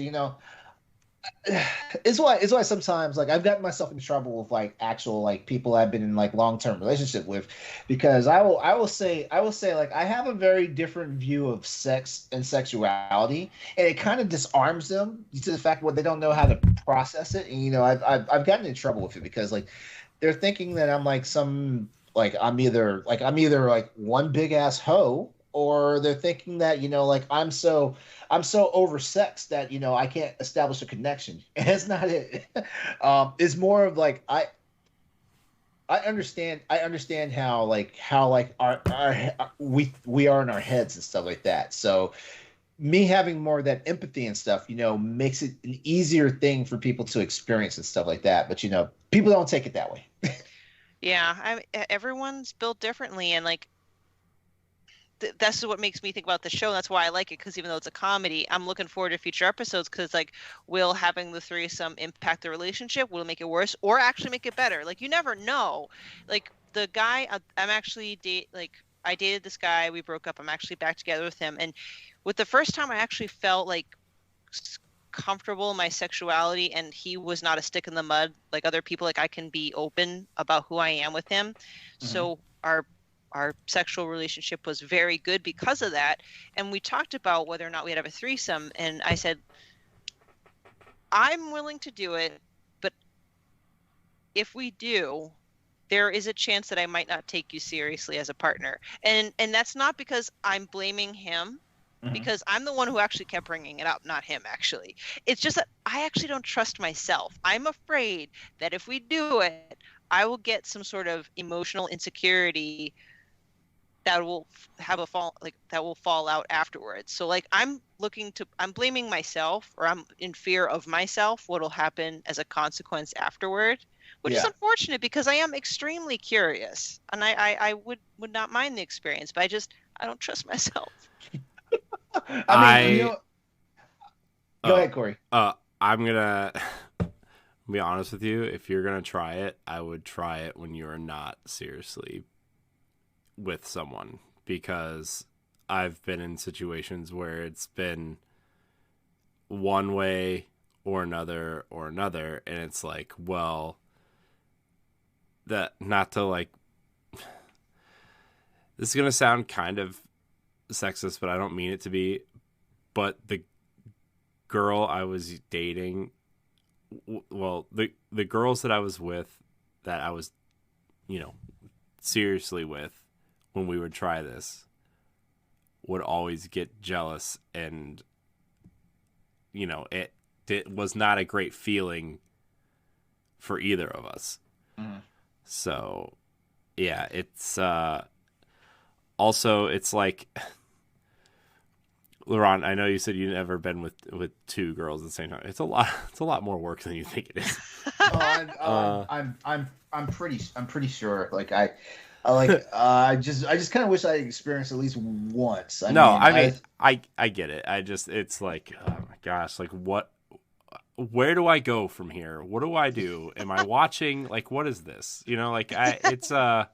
it's why sometimes I've gotten myself in trouble with actual people I've been in long-term relationship with, because I will say I have a very different view of sex and sexuality, and it kind of disarms them to the fact where they don't know how to process it. And I've gotten in trouble with it because they're thinking that I'm some I'm either one big ass hoe, or they're thinking that I'm so oversexed that I can't establish a connection. And it's not it. It's more of I understand how we are in our heads and stuff like that. So me having more of that empathy and stuff, makes it an easier thing for people to experience and stuff like that. But people don't take it that way. Yeah, everyone's built differently, and that's what makes me think about the show. That's why I like it, because even though it's a comedy, I'm looking forward to future episodes, because like, will having the threesome impact the relationship? Will it make it worse or actually make it better? Like, you never know. Like, the guy I'm actually I dated this guy, we broke up, I'm actually back together with him, and with the first time I actually felt like comfortable in my sexuality, and he was not a stick in the mud like other people. Like, I can be open about who I am with him. So our sexual relationship was very good because of that. And we talked about whether or not we'd have a threesome, and I said, I'm willing to do it, but if we do, there is a chance that I might not take you seriously as a partner. And that's not because I'm blaming him, because I'm the one who actually kept bringing it up, not him, actually. It's just that I actually don't trust myself. I'm afraid that if we do it, I will get some sort of emotional insecurity that will fall out afterwards. So like, I'm blaming myself, or I'm in fear of myself, what'll happen as a consequence afterward, which is unfortunate, because I am extremely curious, and I would not mind the experience, but I don't trust myself. I mean, go ahead, Corey. I'm gonna be honest with you. If you're gonna try it, I would try it when you are not seriously with someone, because I've been in situations where it's been one way or another, and it's like, well, that, not to like, this is gonna sound kind of sexist, but I don't mean it to be, but the girl I was dating, well, the girls that I was with, that I was, seriously with, when we would try this, would always get jealous, and it was not a great feeling for either of us. So yeah, it's also, it's like, Laurent, I know you said you've never been with two girls at the same time. It's a lot more work than you think it is. I'm pretty sure. Like, I just kind of wish I experienced at least once. I get it. It's like, oh my gosh, like, where do I go from here? What do I do? Am I watching? Like, what is this? It's I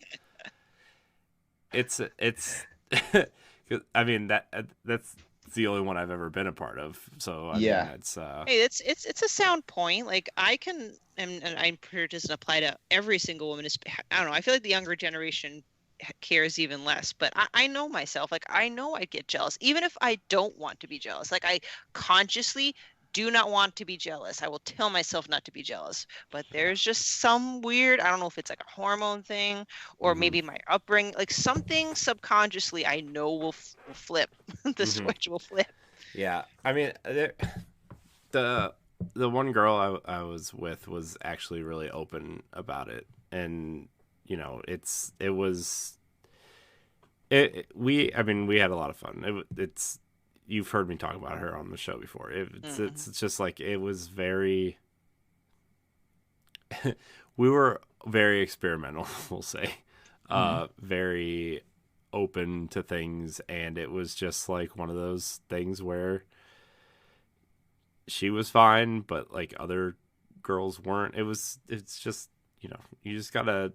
mean, that's the only one I've ever been a part of. So I mean, it's hey, it's a sound point. Like, I can, and I'm sure it doesn't apply to every single woman. I don't know. I feel like the younger generation cares even less, but I know myself. Like, I know I get jealous, even if I don't want to be jealous. Like, I consciously do not want to be jealous. I will tell myself not to be jealous, but there's just some weird, I don't know if it's like a hormone thing, or maybe my upbringing, like something subconsciously I know will flip. The switch will flip. Yeah, I mean, the one girl I was with was actually really open about it, and we had a lot of fun. It's you've heard me talk about her on the show before. It's just like, it was very we were very experimental, we'll say, very open to things, and it was just like one of those things where she was fine, but like other girls weren't. It's just, you just gotta,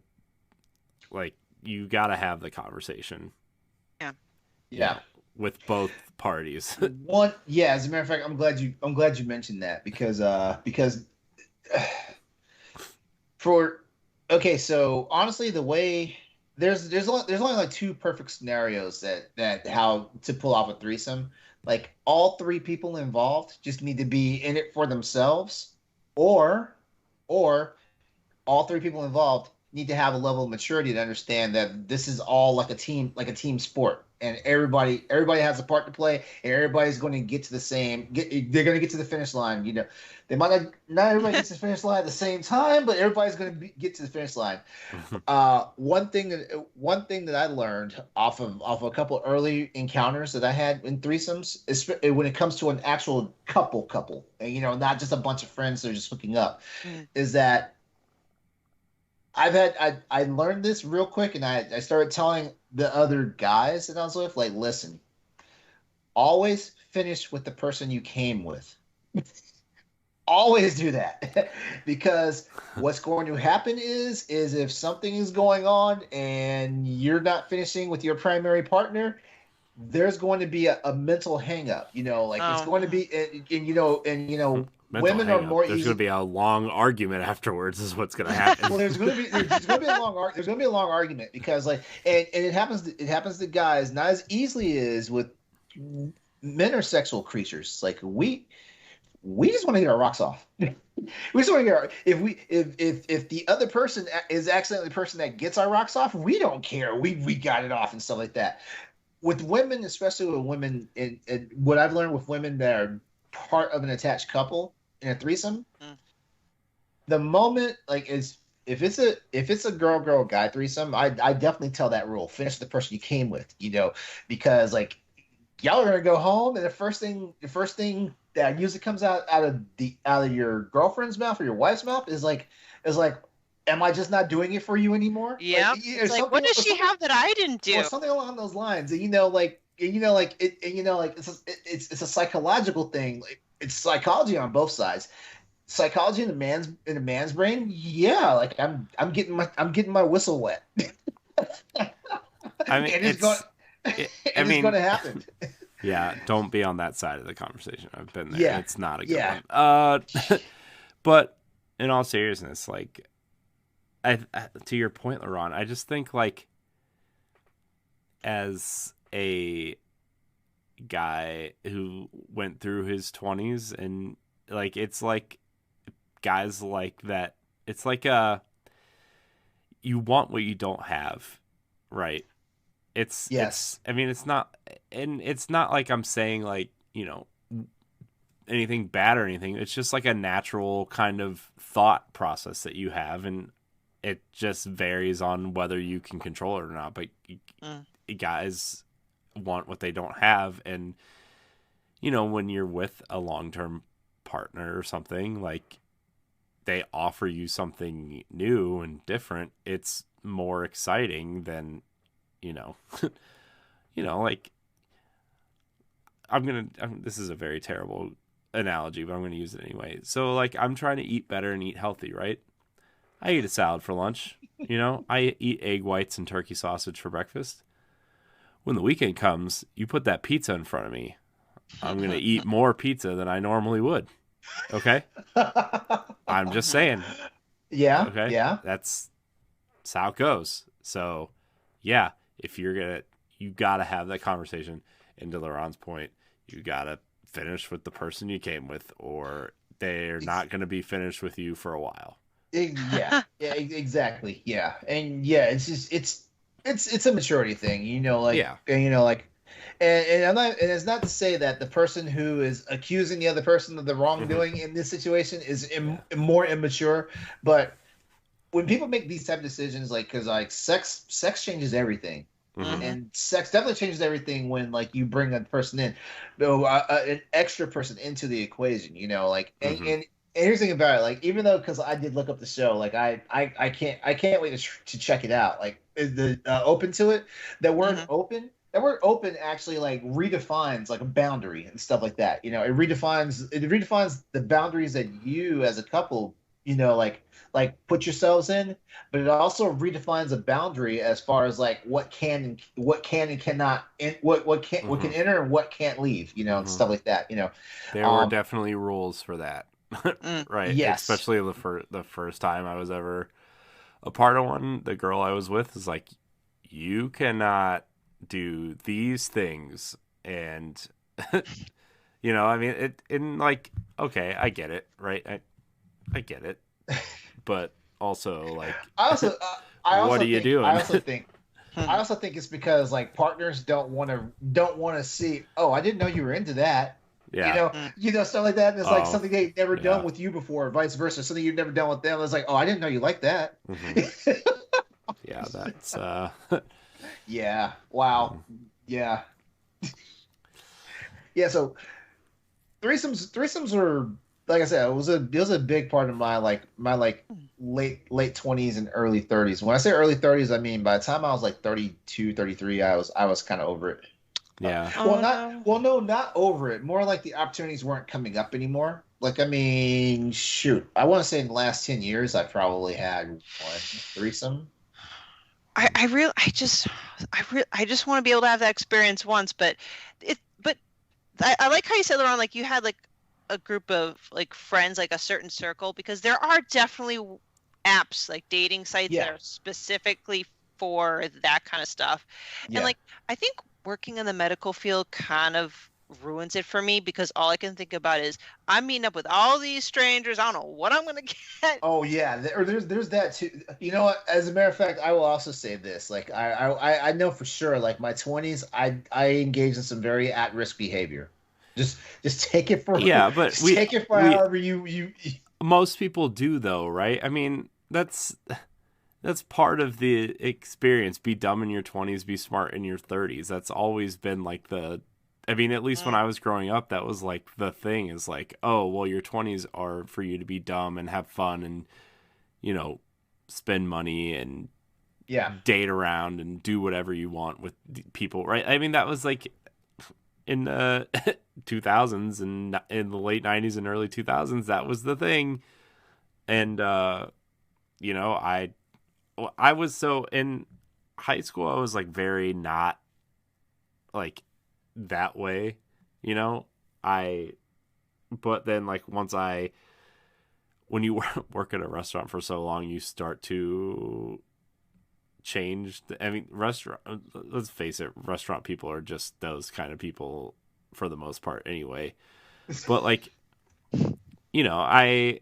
like, you gotta have the conversation. Yeah. With both parties. As a matter of fact, I'm glad you mentioned that, because so honestly, the way there's only like two perfect scenarios that how to pull off a threesome. Like, all three people involved just need to be in it for themselves, or all three people involved need to have a level of maturity to understand that this is all like a team sport, and everybody has a part to play, and everybody's going to get to they're going to get to the finish line. They might not everybody gets to the finish line at the same time, but everybody's going to get to the finish line. One thing that I learned off of a couple early encounters that I had in threesomes is, when it comes to an actual couple, and not just a bunch of friends that are just hooking up, is that I learned this real quick, and I started telling the other guys that I was with, like, listen, always finish with the person you came with. Always do that because what's going to happen is if something is going on and you're not finishing with your primary partner, there's going to be a mental hang up, like it's going to be, and Mental women are hang up. more There's easy. going to be a long argument afterwards. Is what's going to happen. Well, there's going to be a long argument because like, and it happens to guys not as easily as with men are sexual creatures. Like we just want to get our rocks off. We just want to get if the other person is accidentally the person that gets our rocks off, we don't care. We got it off and stuff like that. With women, especially with women, and what I've learned with women that are part of an attached couple in a threesome, the moment like is if it's a girl guy threesome, I definitely tell that rule: finish the person you came with, because like y'all are gonna go home, and the first thing that usually comes out of your girlfriend's mouth or your wife's mouth is like, am I just not doing it for you anymore? Yeah. It's like, what does she have that I didn't do? Or something along those lines. And it's a psychological thing. Like, it's psychology on both sides. Psychology in the man's brain. Yeah, like I'm getting my whistle wet. I mean, and it's going. It's going to happen. Yeah, don't be on that side of the conversation. I've been there. Yeah. It's not a good one. But in all seriousness, like, to your point, Laurent, I just think, like, as a guy who went through his 20s, and, like, it's like guys like that. It's like you want what you don't have, right? Yes. I mean, it's not like I'm saying, like, anything bad or anything. It's just like a natural kind of thought process that you have, and it just varies on whether you can control it or not. But guys want what they don't have, and when you're with a long-term partner or something, like, they offer you something new and different, it's more exciting than like, this is a very terrible analogy, but I'm going to use it anyway. So, like, I'm trying to eat better and eat healthy, right? I eat a salad for lunch. I eat egg whites and turkey sausage for breakfast. When the weekend comes, you put that pizza in front of me, I'm going to eat more pizza than I normally would. Okay? I'm just saying. Yeah. Okay? Yeah. That's how it goes. So, yeah, if you got to have that conversation. And to Laurent's point, you got to finish with the person you came with, or they're not going to be finished with you for a while. Yeah, exactly. Yeah, and yeah, it's just it's a maturity thing, like, Yeah. And I'm not, and it's not to say that the person who is accusing the other person of the wrongdoing in this situation is more immature, but when people make these type of decisions, like, because like sex changes everything. And sex definitely changes everything when, like, you bring a person in, an extra person into the equation, like, and here's the thing about it, like, even though, because I did look up the show, like, I can't wait to check it out. Like, is the open to it? That word open actually, like, redefines, like, a boundary and stuff like that. It redefines the boundaries that you as a couple, like put yourselves in, but it also redefines a boundary as far as, like, what can and cannot, what can enter and what can't leave, and stuff like that. There were definitely rules for that. Right. Yes. Especially the first time I was ever a part of one. The girl I was with is like, you cannot do these things, and I mean, it, and, like, okay, I get it, right? I get it, but also, like, what are you doing? I also think it's because, like, partners don't want to see, oh, I didn't know you were into that. Yeah. Stuff like that. And it's like something they've never done with you before, or vice versa. Something you've never done with them. It's like, oh, I didn't know you liked that. Yeah, that's yeah. Wow. Yeah. Yeah. So threesomes are like I said, it was a big part of my late 20s and early 30s. When I say early 30s, I mean by the time I was like 32, 33, I was kind of over it. Yeah. Oh no. No, not over it. More like the opportunities weren't coming up anymore. Like, I mean, shoot, I want to say in the last 10 years, I probably had one threesome. I just want to be able to have that experience once, but I like how you said, Laurent, like you had like a group of like friends, like a certain circle, because there are definitely apps like dating sites that Yeah, are specifically for that kind of stuff. And yeah. like I think working in the medical field kind of ruins it for me because all I can think about is I'm meeting up with all these strangers. I don't know what I'm gonna get. Oh yeah, or there's that too. You know what? As a matter of fact, I will also say this. Like I know for sure. Like my 20s, I engaged in some very at risk behavior. Just take it for Yeah, but just take it for we however you. most people do though, right? I mean, that's part of the experience. Be dumb in your 20s, be smart in your 30s. That's always been like I mean, at least when Mm. I was growing up, that was like the thing is like, oh, well, your 20s are for you to be dumb and have fun and, you know, spend money and Yeah, date around and do whatever you want with people, right? I mean, that was like in the 2000s and in the late 90s and early 2000s, that was the thing. And, you know, I was so in high school, I was like very not like that way, you know. I but then like when you work at a restaurant for so long, you start to change. I mean, restaurant. Let's face it, restaurant people are just those kind of people for the most part, anyway. But like, you know, I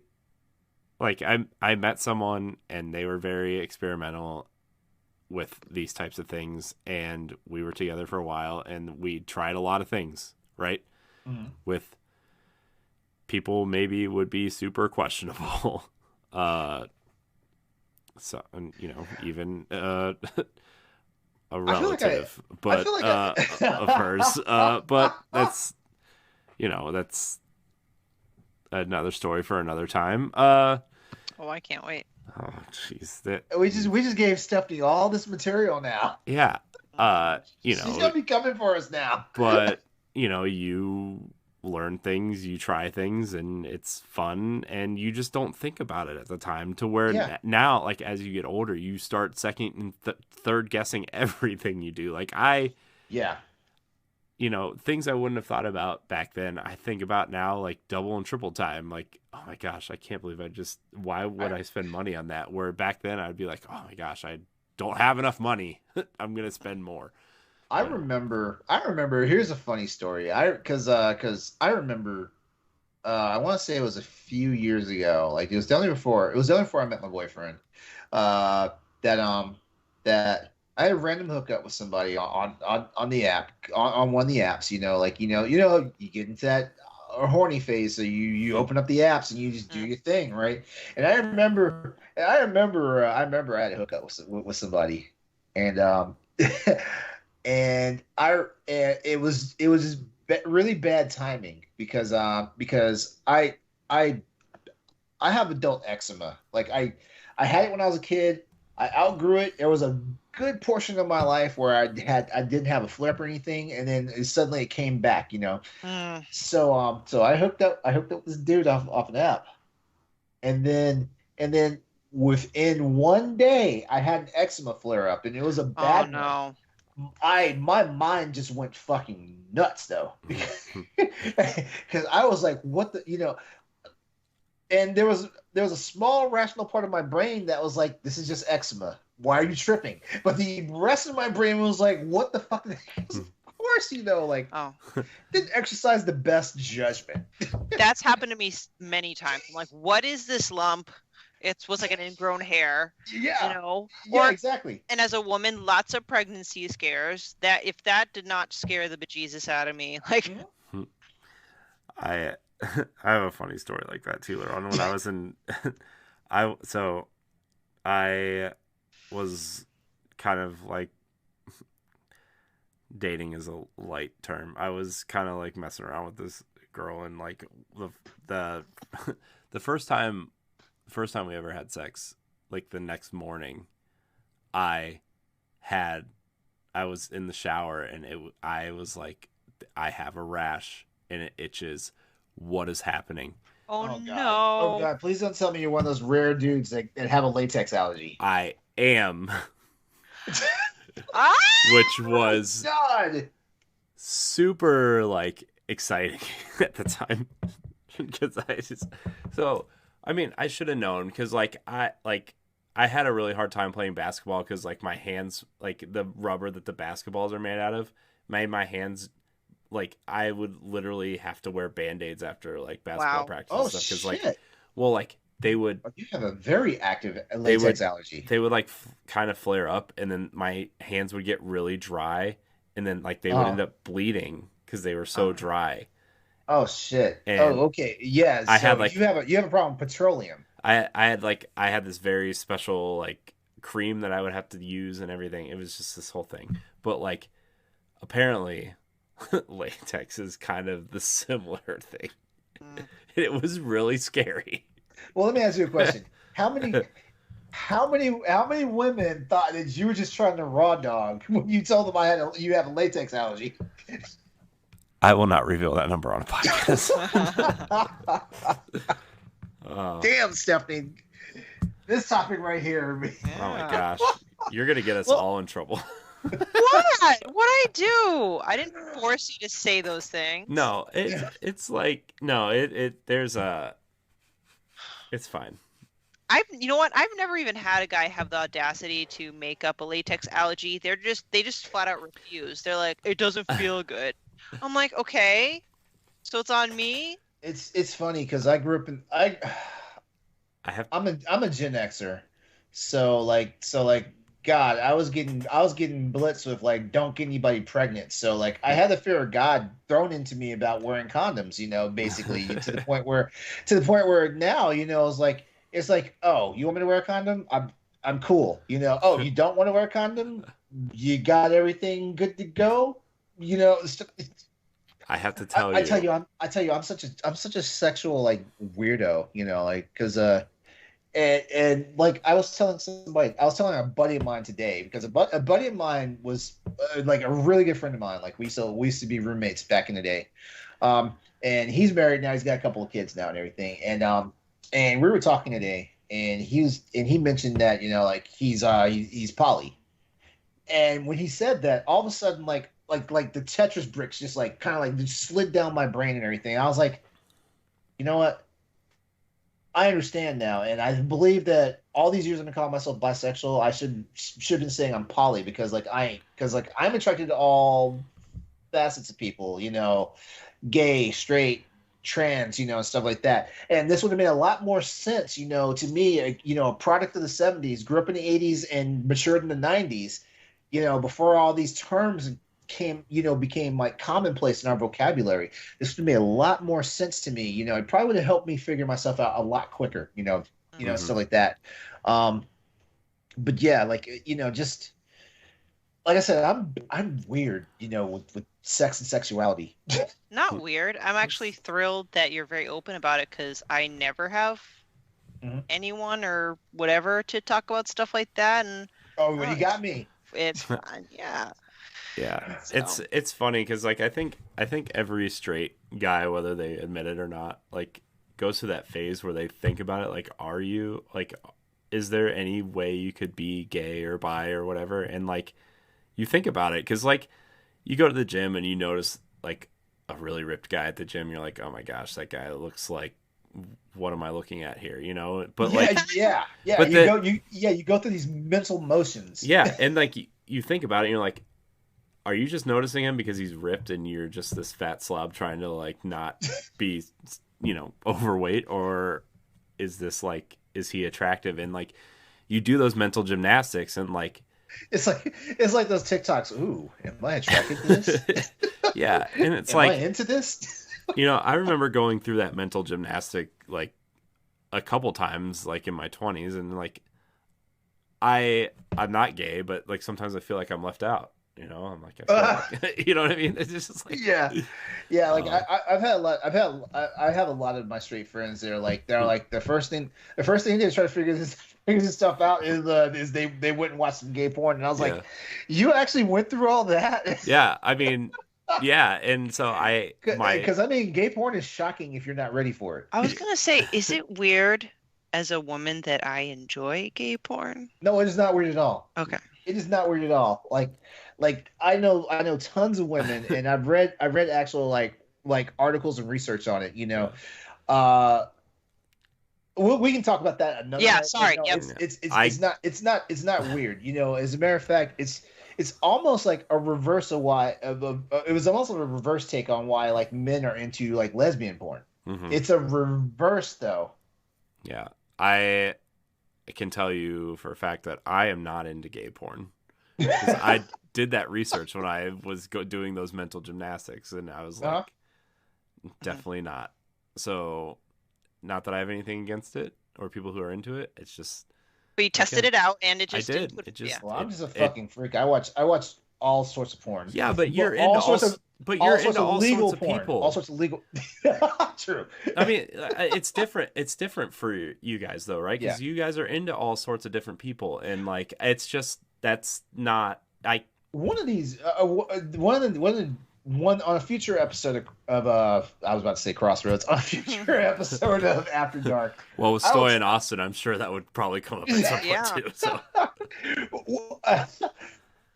met someone and they were very experimental with these types of things, and we were together for a while and we tried a lot of things, right? Mhm. With people maybe would be super questionable. So, and you know, even a I feel like relative I feel but like of hers, but I. that's, you know, that's another story for another time. Oh, I can't wait. Oh jeez, that we just gave Stephanie all this material now. yeah, you She's know, gonna be coming for us now. but you know, you learn things, you try things, and it's fun, and you just don't think about it at the time. To where Yeah, now, like as you get older, you start second and third guessing everything you do. Like yeah. you know, things I wouldn't have thought about back then, I think about now like double and triple time. Like, oh my gosh, I can't believe why would I I spend money on that? Where back then I'd be like, oh my gosh, I don't have enough money. I'm gonna spend more. I You know. remember. I remember. Here's a funny story. Because I remember. I want to say it was a few years ago. Like it was definitely before. It was definitely before I met my boyfriend. Uh, that that I had a random hookup with somebody on the app on one of the apps. You get into that horny phase. So you open up the apps and you just do Mm. your thing, right? And I remember I had a hookup with somebody, and and it was just really bad timing because I I have adult eczema. Like I had it when I was a kid. I outgrew it. There was a good portion of my life where I didn't have a flare up or anything, and then suddenly it came back. Mm. So I hooked up with this dude off an app, and then within one day I had an eczema flare up, and it was a Oh bad one. no. My mind just went fucking nuts though because I was like, what the and there was a small rational part of my brain that was like, this is just eczema. Why are you tripping? But the rest of my brain was like, what the fuck? Of course, like Oh, didn't exercise the best judgment. that's happened to me many times. I'm like, what is this lump? It was like an ingrown hair, Yeah, yeah, Or exactly. and as a woman, lots of pregnancy scares. That if that did not scare the bejesus out of me, like, I I have a funny story like that too. On when I was in, I was kind of like, dating is a light term. I was kind of like messing around with this girl, and like the the first time we ever had sex, like the next morning, I was in the shower, and I was like, I have a rash and it itches. What is happening? Oh, God. no. Oh God! Please don't tell me you're one of those rare dudes that have a latex allergy. I am, Ah! which was God. super like exciting at the time because I mean, I should have known because I had a really hard time playing basketball because like my hands, like the rubber that the basketballs are made out of, made my hands, like I would literally have to wear Band-Aids after like basketball Wow. practice Oh and stuff because shit! like, well, like they would You have a very active latex allergy. they would like kind of flare up, and then my hands would get really dry, and then like they would end up bleeding because they were so dry. Oh shit! And Oh, okay. Yeah. I So had, like- you have a problem with petroleum. I had this very special like cream that I would have to use and everything. It was just this whole thing. But like apparently latex is kind of the similar thing. It was really scary. Well, let me ask you a question. How many women thought that you were just trying to raw dog when you told them you have a latex allergy? I will not reveal that number on a podcast. Damn, Stephanie. This topic right here. Oh my gosh. You're going to get us all in trouble. What? What'd I do? I didn't force you to say those things. No, it's like, no, it's fine. You know what? I've never even had a guy have the audacity to make up a latex allergy. They just flat out refuse. They're like, it doesn't feel good. I'm like, okay, so it's on me. It's funny because I grew up in I'm a Gen Xer, so God, I was getting blitzed with like don't get anybody pregnant. So like I had the fear of God thrown into me about wearing condoms, basically to the point where now, it's like, oh, you want me to wear a condom? I'm cool. Oh, you don't want to wear a condom? You got everything good to go? I have to tell you. I tell you, I'm such a sexual like weirdo, because and like I was telling a buddy of mine today because a buddy of mine was like a really good friend of mine. Like we used to be roommates back in the day, and he's married now. He's got a couple of kids now and everything. And we were talking today, and he mentioned that like he's poly, and when he said that, all of a sudden like the Tetris bricks just like kind of like just slid down my brain and everything. I was like, you know what? I understand now, and I believe that all these years I've been calling myself bisexual. I should have been saying I'm poly because I'm attracted to all facets of people, gay, straight, trans, and stuff like that. And this would have made a lot more sense, to me, a product of the 70s, grew up in the 80s and matured in the 90s, before all these terms became like commonplace in our vocabulary. This would have made a lot more sense to me. It probably would have helped me figure myself out a lot quicker, stuff like that. But yeah, like, just like I said, I'm weird, with sex and sexuality. Not weird. I'm actually thrilled that you're very open about it because I never have anyone or whatever to talk about stuff like that. And well, you got me. It's fun, yeah. Yeah, So. it's funny because like I think every straight guy, whether they admit it or not, like goes through that phase where they think about it. Like, are you like, is there any way you could be gay or bi or whatever? And like, you think about it because like, you go to the gym and you notice like a really ripped guy at the gym. You're like, oh my gosh, that guy looks like, what am I looking at here? But like, yeah. But you go through these mental motions. Yeah, and like you think about it, and you're like, are you just noticing him because he's ripped and you're just this fat slob trying to like not be, overweight, or is he attractive? And like, you do those mental gymnastics and like, it's like those TikToks. Ooh, am I attracted to this? Yeah, and it's am I into this? I remember going through that mental gymnastic like a couple times, like in my 20s, and like I'm not gay, but like sometimes I feel like I'm left out. You know, I'm like, I feel like, you know what I mean? It's just like, yeah, like I've had a lot. I have a lot of my straight friends. They're like the first thing they try to figure this stuff out is they went and watched some gay porn, and I was like, you actually went through all that? Yeah, I mean, yeah, and so because I mean, gay porn is shocking if you're not ready for it. I was gonna say, is it weird as a woman that I enjoy gay porn? No, it is not weird at all. Okay. It is not weird at all. Like I know tons of women, and I've read actual like articles and research on it. You know, we can talk about that another. Yeah, night. sorry. You know, it's not weird. You know, as a matter of fact, it's almost like a reverse of why it was almost like a reverse take on why like men are into like lesbian porn. Mm-hmm. It's a reverse though. Yeah, I can tell you for a fact that I am not into gay porn. I did that research when I was doing those mental gymnastics, and I was like, definitely not. So, not that I have anything against it or people who are into it. It's just. But you tested it out, and it just. I did. It just. Well, I'm just a fucking freak. I watch all sorts of porn. Yeah, but you're into all sorts of. But you're into all sorts of people. All sorts of legal. True. I mean, it's different. It's different for you guys, though, right? Because you guys are into all sorts of different people, and like, it's just that's not. One of these. One on a future episode of I was about to say Crossroads, on a future episode of After Dark. Well, with Stoy and Austin, I'm sure that would probably come up at some point too. So.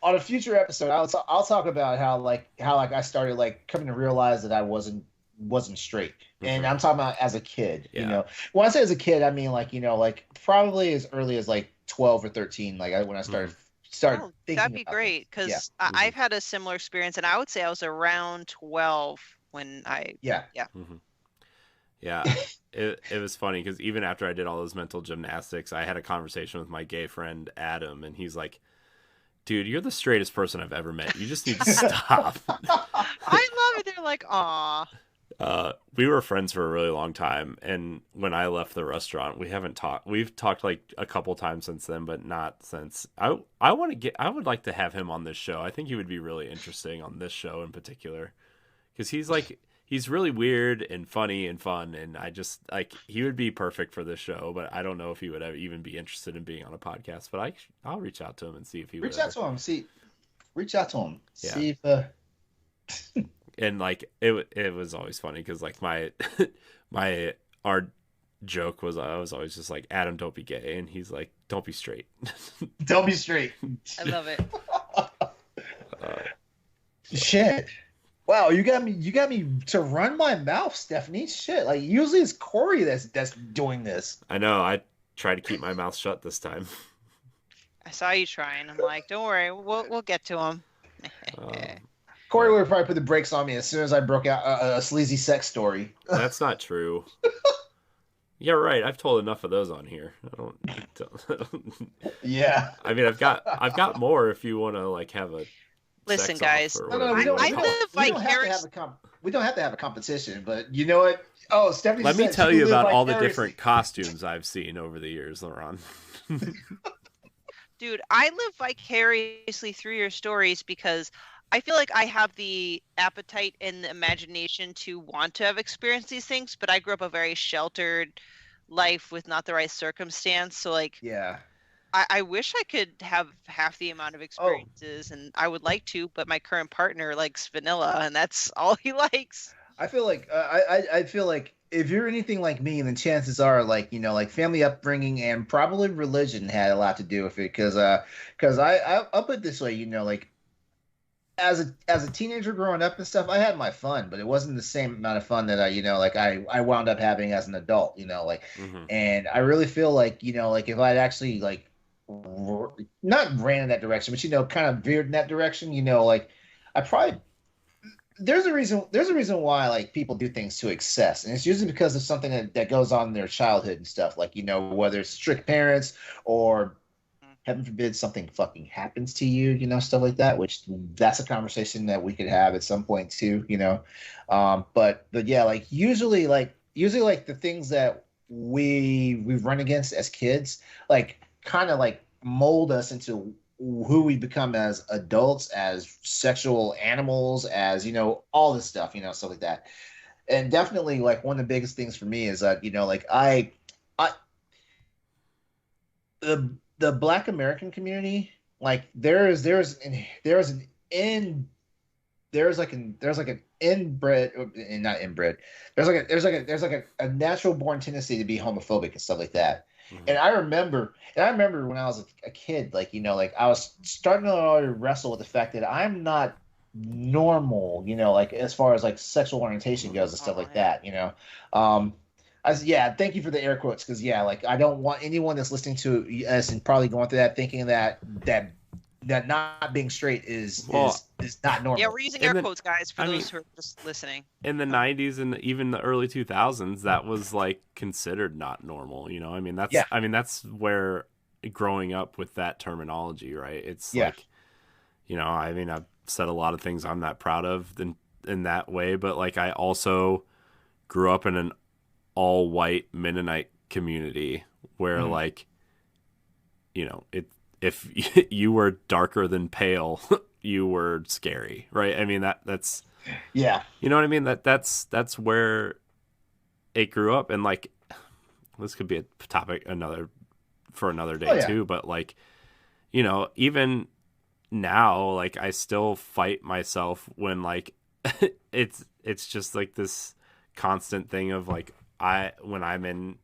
On a future episode, I'll talk about how I started like coming to realize that I wasn't straight, and I'm talking about as a kid. You know, when I say as a kid, I mean like like probably as early as like 12 or 13, like when I started thinking. That'd be great because I've had a similar experience, and I would say I was around 12 when I. Yeah. It was funny because even after I did all those mental gymnastics, I had a conversation with my gay friend Adam, and he's like, dude, you're the straightest person I've ever met. You just need to stop. I love it. They're like, aw. We were friends for a really long time, and when I left the restaurant, we haven't talked. We've talked like a couple times since then, but not since. I would like to have him on this show. I think he would be really interesting on this show in particular, because he's really weird and funny and fun, and I just like he would be perfect for this show. But I don't know if he would even be interested in being on a podcast. But I'll reach out to him and see if he would. Reach out to him. See if. And like it was always funny because like our joke was I was always just like, Adam, don't be gay, and he's like, don't be straight. Don't be straight. I love it. Shit. Wow, you got me to run my mouth, Stephanie. Shit, like usually it's Corey that's doing this. I know. I try to keep my mouth shut this time. I saw you trying. I'm like, don't worry, we'll get to him. Corey would probably put the brakes on me as soon as I broke out a sleazy sex story. That's not true. Yeah, right. I've told enough of those on here. I don't. Yeah. I mean, I've got more if you want to like have a. Listen, guys. No, we don't have to have a competition, but you know what? Oh, Stephanie. Let me tell you about all the different costumes I've seen over the years, Laurent. Dude, I live vicariously through your stories because I feel like I have the appetite and the imagination to want to have experienced these things, but I grew up a very sheltered life with not the right circumstance. So like, yeah, I wish I could have half the amount of experiences, and I would like to, but my current partner likes vanilla, and that's all he likes. I feel like I feel like if you're anything like me, then chances are like like family upbringing and probably religion had a lot to do with it. Because I'll put it this way, like. As a teenager growing up and stuff, I had my fun, but it wasn't the same amount of fun that I wound up having as an adult, and I really feel like, if I'd actually like not ran in that direction, but, kind of veered in that direction, I probably, there's a reason why like people do things to excess. And it's usually because of something that goes on in their childhood and stuff, like, whether it's strict parents or heaven forbid something fucking happens to you, stuff like that, which that's a conversation that we could have at some point too, but yeah, like usually the things that we run against as kids, like kind of like mold us into who we become as adults, as sexual animals, as all this stuff, stuff like that. And definitely, like, one of the biggest things for me is that like I the Black American community, like there's an in there's like an inbred, not inbred. There's like a natural born tendency to be homophobic and stuff like that. Mhm. And I remember when I was a kid, like like I was starting to already wrestle with the fact that I'm not normal, like as far as like sexual orientation goes and stuff like that. Yeah, thank you for the air quotes, because like I don't want anyone that's listening to us and probably going through that thinking that not being straight is not normal. Yeah, we're using air quotes, guys, for those who are just listening. In the 90s and even the early 2000s, that was like considered not normal. I mean, that's where growing up with that terminology, right? It's like, I mean, I've said a lot of things I'm not proud of in that way, but like I also grew up in an all white Mennonite community where like, if you were darker than pale, you were scary, right? I mean, that's yeah. You know what I mean? That's where it grew up. And like, this could be a topic for another day too. But like, even now, like I still fight myself when like, it's just like this constant thing of like, when I'm in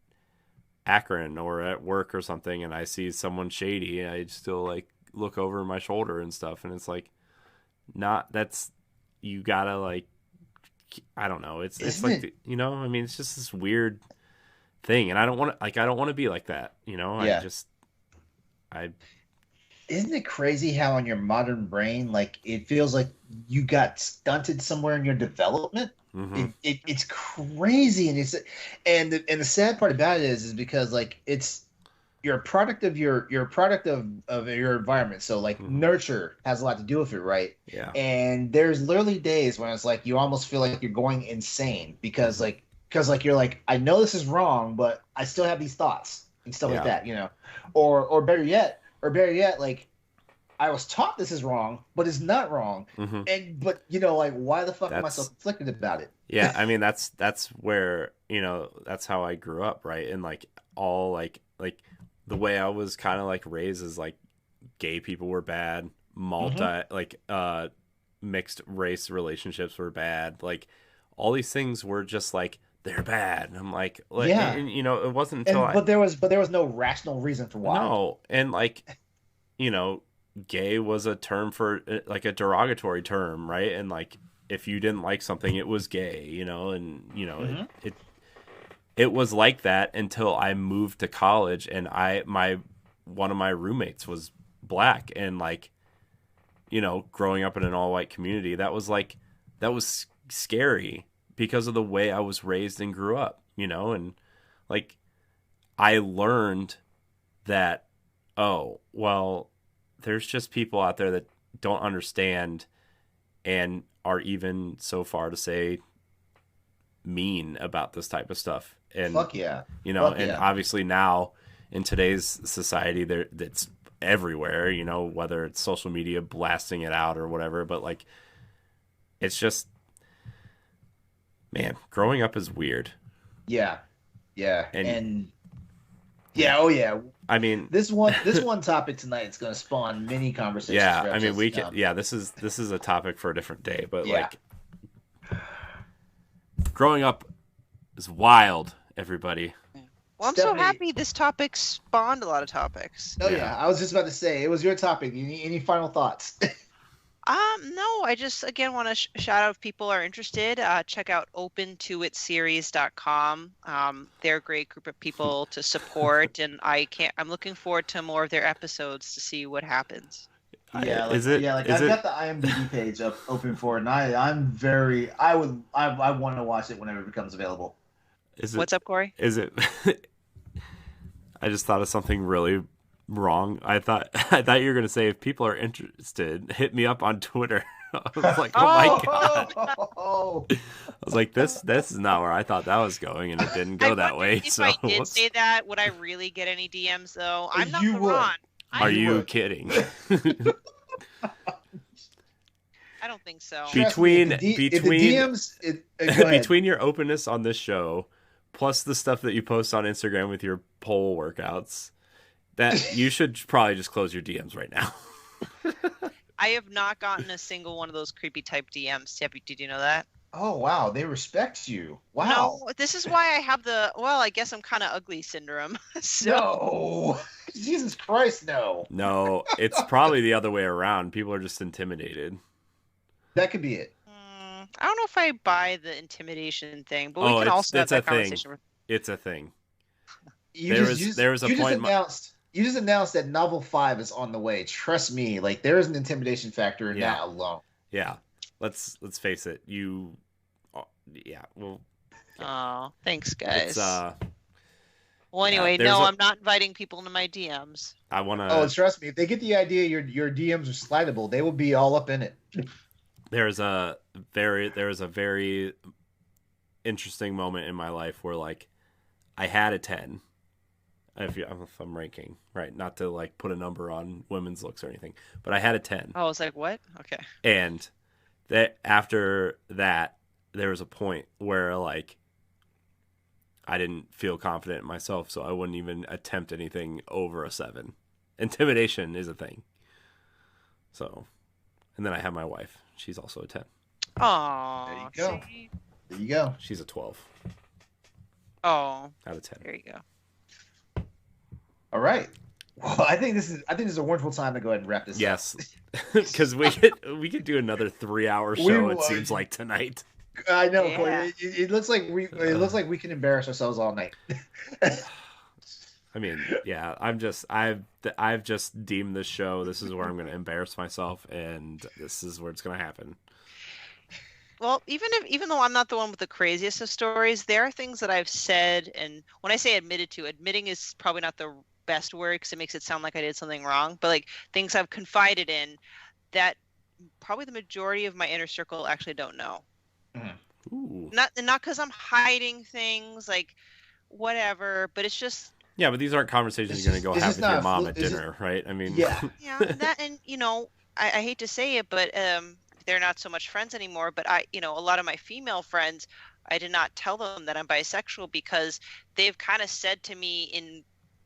Akron or at work or something and I see someone shady, I still like look over my shoulder and stuff. And it's like, you gotta like, I don't know. It's like, I mean, it's just this weird thing. And I don't want to be like that. Isn't it crazy how in your modern brain, like it feels like you got stunted somewhere in your development? Mm-hmm. It's crazy, and the sad part about it is because like you're a product of your environment. So like nurture has a lot to do with it, right? Yeah. And there's literally days when it's like you almost feel like you're going insane because you're like, I know this is wrong, but I still have these thoughts and stuff like that, or better yet, like I was taught this is wrong, but it's not wrong. Mm-hmm. But like, why the fuck am I so conflicted about it? Yeah, I mean that's where that's how I grew up, right? And like all like the way I was kind of like raised is like gay people were bad, mixed race relationships were bad, like all these things were just like they're bad. And I'm like yeah, and, it wasn't until but there was no rational reason for why. No, and like gay was a term for like a derogatory term, right? And like if you didn't like something, it was gay, and it was like that until I moved to college and one of my roommates was black, and like growing up in an all white community, that was scary because of the way I was raised and grew up, and like I learned that, oh, well, there's just people out there that don't understand and are even so far to say mean about this type of stuff. And fuck yeah. Obviously now in today's society that's everywhere, whether it's social media blasting it out or whatever, but like it's just, man, growing up is weird. Yeah. And yeah, oh yeah. I mean, this one topic tonight is going to spawn many conversations. Yeah, I mean, we can. Yeah, this is a topic for a different day. But like, growing up is wild. Everybody. Well, I'm so happy this topic spawned a lot of topics. Oh yeah, I was just about to say it was your topic. Any final thoughts? No, I just again want to shout out if people are interested. Check out opentoitseries.com. They're a great group of people to support, and I'm looking forward to more of their episodes to see what happens. Yeah, I've got the IMDb page up open for it, and I want to watch it whenever it becomes available. What's up, Corey? Is it? I just thought of something really wrong. I thought you were gonna say if people are interested, hit me up on Twitter. I was like, oh my god! I was like, this is not where I thought that was going, and it didn't go that way. If I did say that, would I really get any DMs though? I'm not Ron. Are I, you kidding? I don't think so. Trust me, between if the DMs, go ahead. between your openness on this show, plus the stuff that you post on Instagram with your pole workouts, that you should probably just close your DMs right now. I have not gotten a single one of those creepy type DMs. Did you know that? Oh wow, they respect you. Wow. No, this is why I have I guess I'm kind of ugly syndrome. So No, Jesus Christ, no. No, it's probably the other way around. People are just intimidated. That could be it. I don't know if I buy the intimidation thing, but we Oh, can also have it's a that thing. conversation. It's a thing. You There was a point. You just announced that novel 5 is on the way. Trust me, like there is an intimidation factor in that alone. Yeah, let's face it. Well, Oh, thanks, guys. it's Well, anyway, there's no, a- I'm not inviting people into my DMs. I want to. Oh, trust me, if they get the idea your DMs are slidable, they will be all up in it. There's a very interesting moment in my life where like I had a 10. If I'm ranking right, not to like put a number on women's looks or anything, but I had a 10. Oh, I was like, what? Okay. And that after that, there was a point where like I didn't feel confident in myself, so I wouldn't even attempt anything over a 7. Intimidation is a thing. So, and then I have my wife. She's also a 10. Oh, There you go. see? There you go. She's a 12 Oh, out of 10. there you go. All right. Well, I think this is a wonderful time to go ahead and wrap this up. Yes, because we could do another 3-hour show. It would. seems like tonight. I know, Yeah. Corey. It looks like we can embarrass ourselves all night. I mean, yeah. I've just deemed this show. This is where I'm going to embarrass myself, and this is where it's going to happen. Well, even though I'm not the one with the craziest of stories, there are things that I've said, and when I say admitting is probably not the best word because it makes it sound like I did something wrong, but like things I've confided in that probably the majority of my inner circle actually don't know. Ooh. Not because I'm hiding things, like whatever, but it's just Yeah, but these aren't conversations you're going to go This have is with your not a mom flu- at this is- dinner, right? I mean, Yeah. yeah, that, and I hate to say it, but they're not so much friends anymore. But a lot of my female friends, I did not tell them that I'm bisexual because they've kind of said to me in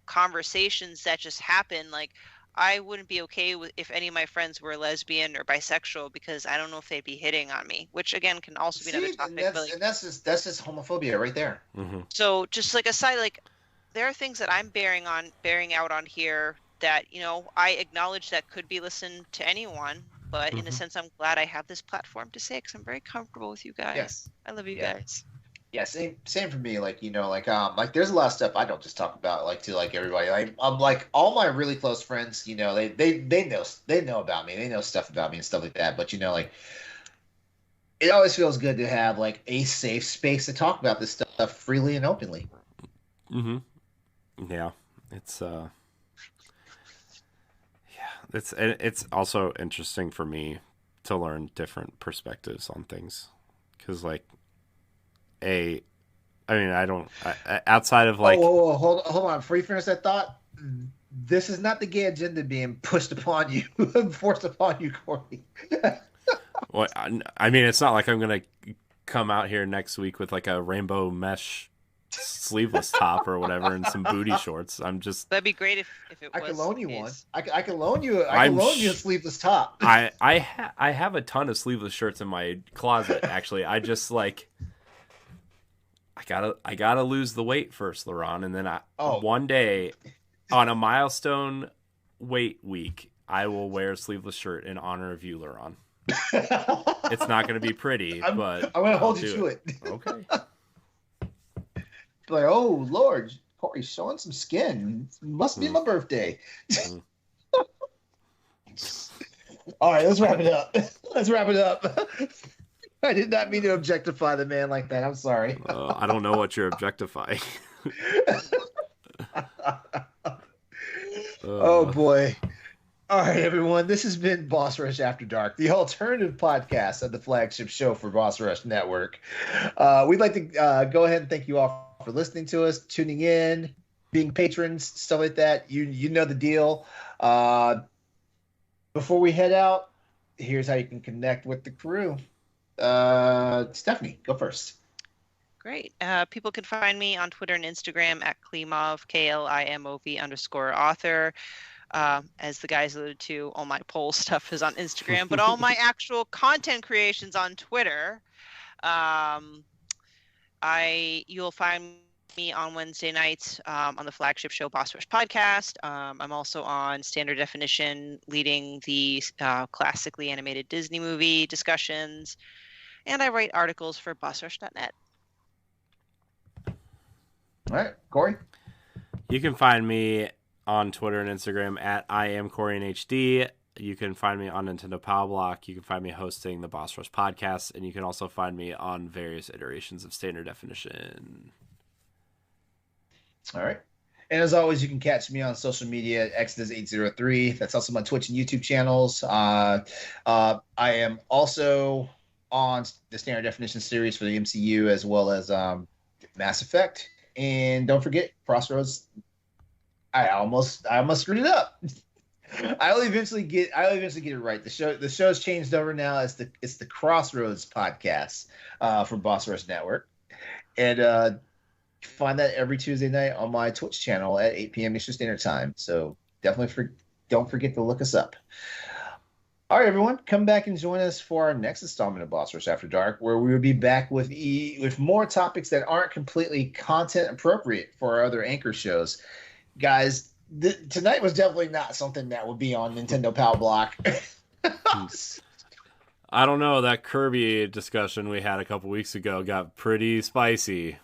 conversations that just happen, like I wouldn't be okay with if any of my friends were lesbian or bisexual because I don't know if they'd be hitting on me, which again can also be another topic. And that's just homophobia right there. Mhm. So just like aside, like there are things that I'm bearing out on here that I acknowledge that could be listened to anyone, but in a Mhm. sense I'm glad I have this platform to say because I'm very comfortable with you guys. Yes. I love you Yeah. guys. Yeah, same for me. Like like there's a lot of stuff I don't just talk about to everybody. Like like all my really close friends, they know about me. They know stuff about me and stuff like that. But like it always feels good to have like a safe space to talk about this stuff freely and openly. Yeah, it's also interesting for me to learn different perspectives on things because outside of like whoa, hold on before you finish that thought. This is not the gay agenda being pushed upon you, forced upon you, Corey. well, I mean, it's not like I'm gonna come out here next week with like a rainbow mesh sleeveless top or whatever and some booty shorts. I'm just That'd be great if it was. I can loan you the one. case. I can loan you. I can loan you a sleeveless top. I have a ton of sleeveless shirts in my closet. Actually, I just like I gotta lose the weight first, Laurent, and then one day on a milestone weight week, I will wear a sleeveless shirt in honor of you, Laurent. It's not going to be pretty, but I'm going to hold you to it. Okay. Like, oh Lord, Corey's showing some skin. Must be my birthday. All right, let's wrap it up. I did not mean to objectify the man like that. I'm sorry. I don't know what you're objectifying. Oh boy. All right, everyone. This has been Boss Rush After Dark, the alternative podcast of the flagship show for Boss Rush Network. We'd like to go ahead and thank you all for listening to us, tuning in. being patrons, stuff like that. You know the deal. Before we head out, here's how you can connect with the crew. Stephanie, go first. Great. People can find me on Twitter and Instagram at Klimov, KLIMOV_author. As the guys alluded to, all my poll stuff is on Instagram, but all my actual content creations on Twitter. You'll find me on Wednesday nights on the flagship show Boss Rush Podcast. I'm also on Standard Definition, leading the classically animated Disney movie discussions, and I write articles for bossrush.net. All right, Corey. You can find me on Twitter and Instagram at IamCoreyNHD. You can find me on Nintendo Power Block. You can find me hosting the Boss Rush podcast, and you can also find me on various iterations of Standard Definition. All right. And as always, you can catch me on social media at Exodus803. That's also my Twitch and YouTube channels. I am also on the Standard Definition series for the MCU as well as Mass Effect. And don't forget Crossroads. I almost screwed it up. I'll eventually get it right. The show's changed over now. It's the Crossroads podcast from Boss Rush Network, and find that every Tuesday night on my Twitch channel at 8 p.m. Eastern Standard Time. So definitely don't forget to look us up. All right, everyone, come back and join us for our next installment of Boss Rush After Dark, where we will be back with more topics that aren't completely content appropriate for our other anchor shows. Guys, tonight was definitely not something that would be on Nintendo Power Block. I don't know. That Kirby discussion we had a couple weeks ago got pretty spicy.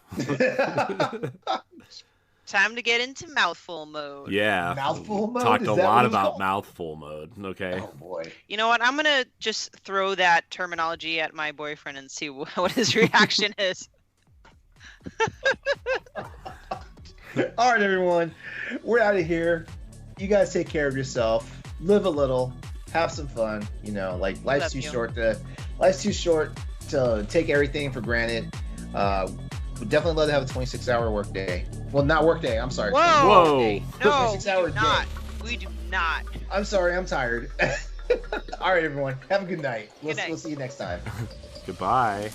Time to get into mouthful mode. Yeah. Mouthful mode? Talked Is a that lot what it's about called? mouthful mode. Okay. Oh, boy. You know what? I'm going to just throw that terminology at my boyfriend and see what his reaction is. All right, everyone. We're out of here. You guys take care of yourself. Live a little. Have some fun. You know, like life's too short to take everything for granted. We'd definitely love to have a 26-hour work day. Well, not work day. I'm sorry. Whoa. No, we 26-hour do not. day. We do not. I'm sorry. I'm tired. All right, everyone. Have a good night. Good night. We'll see you next time. Goodbye.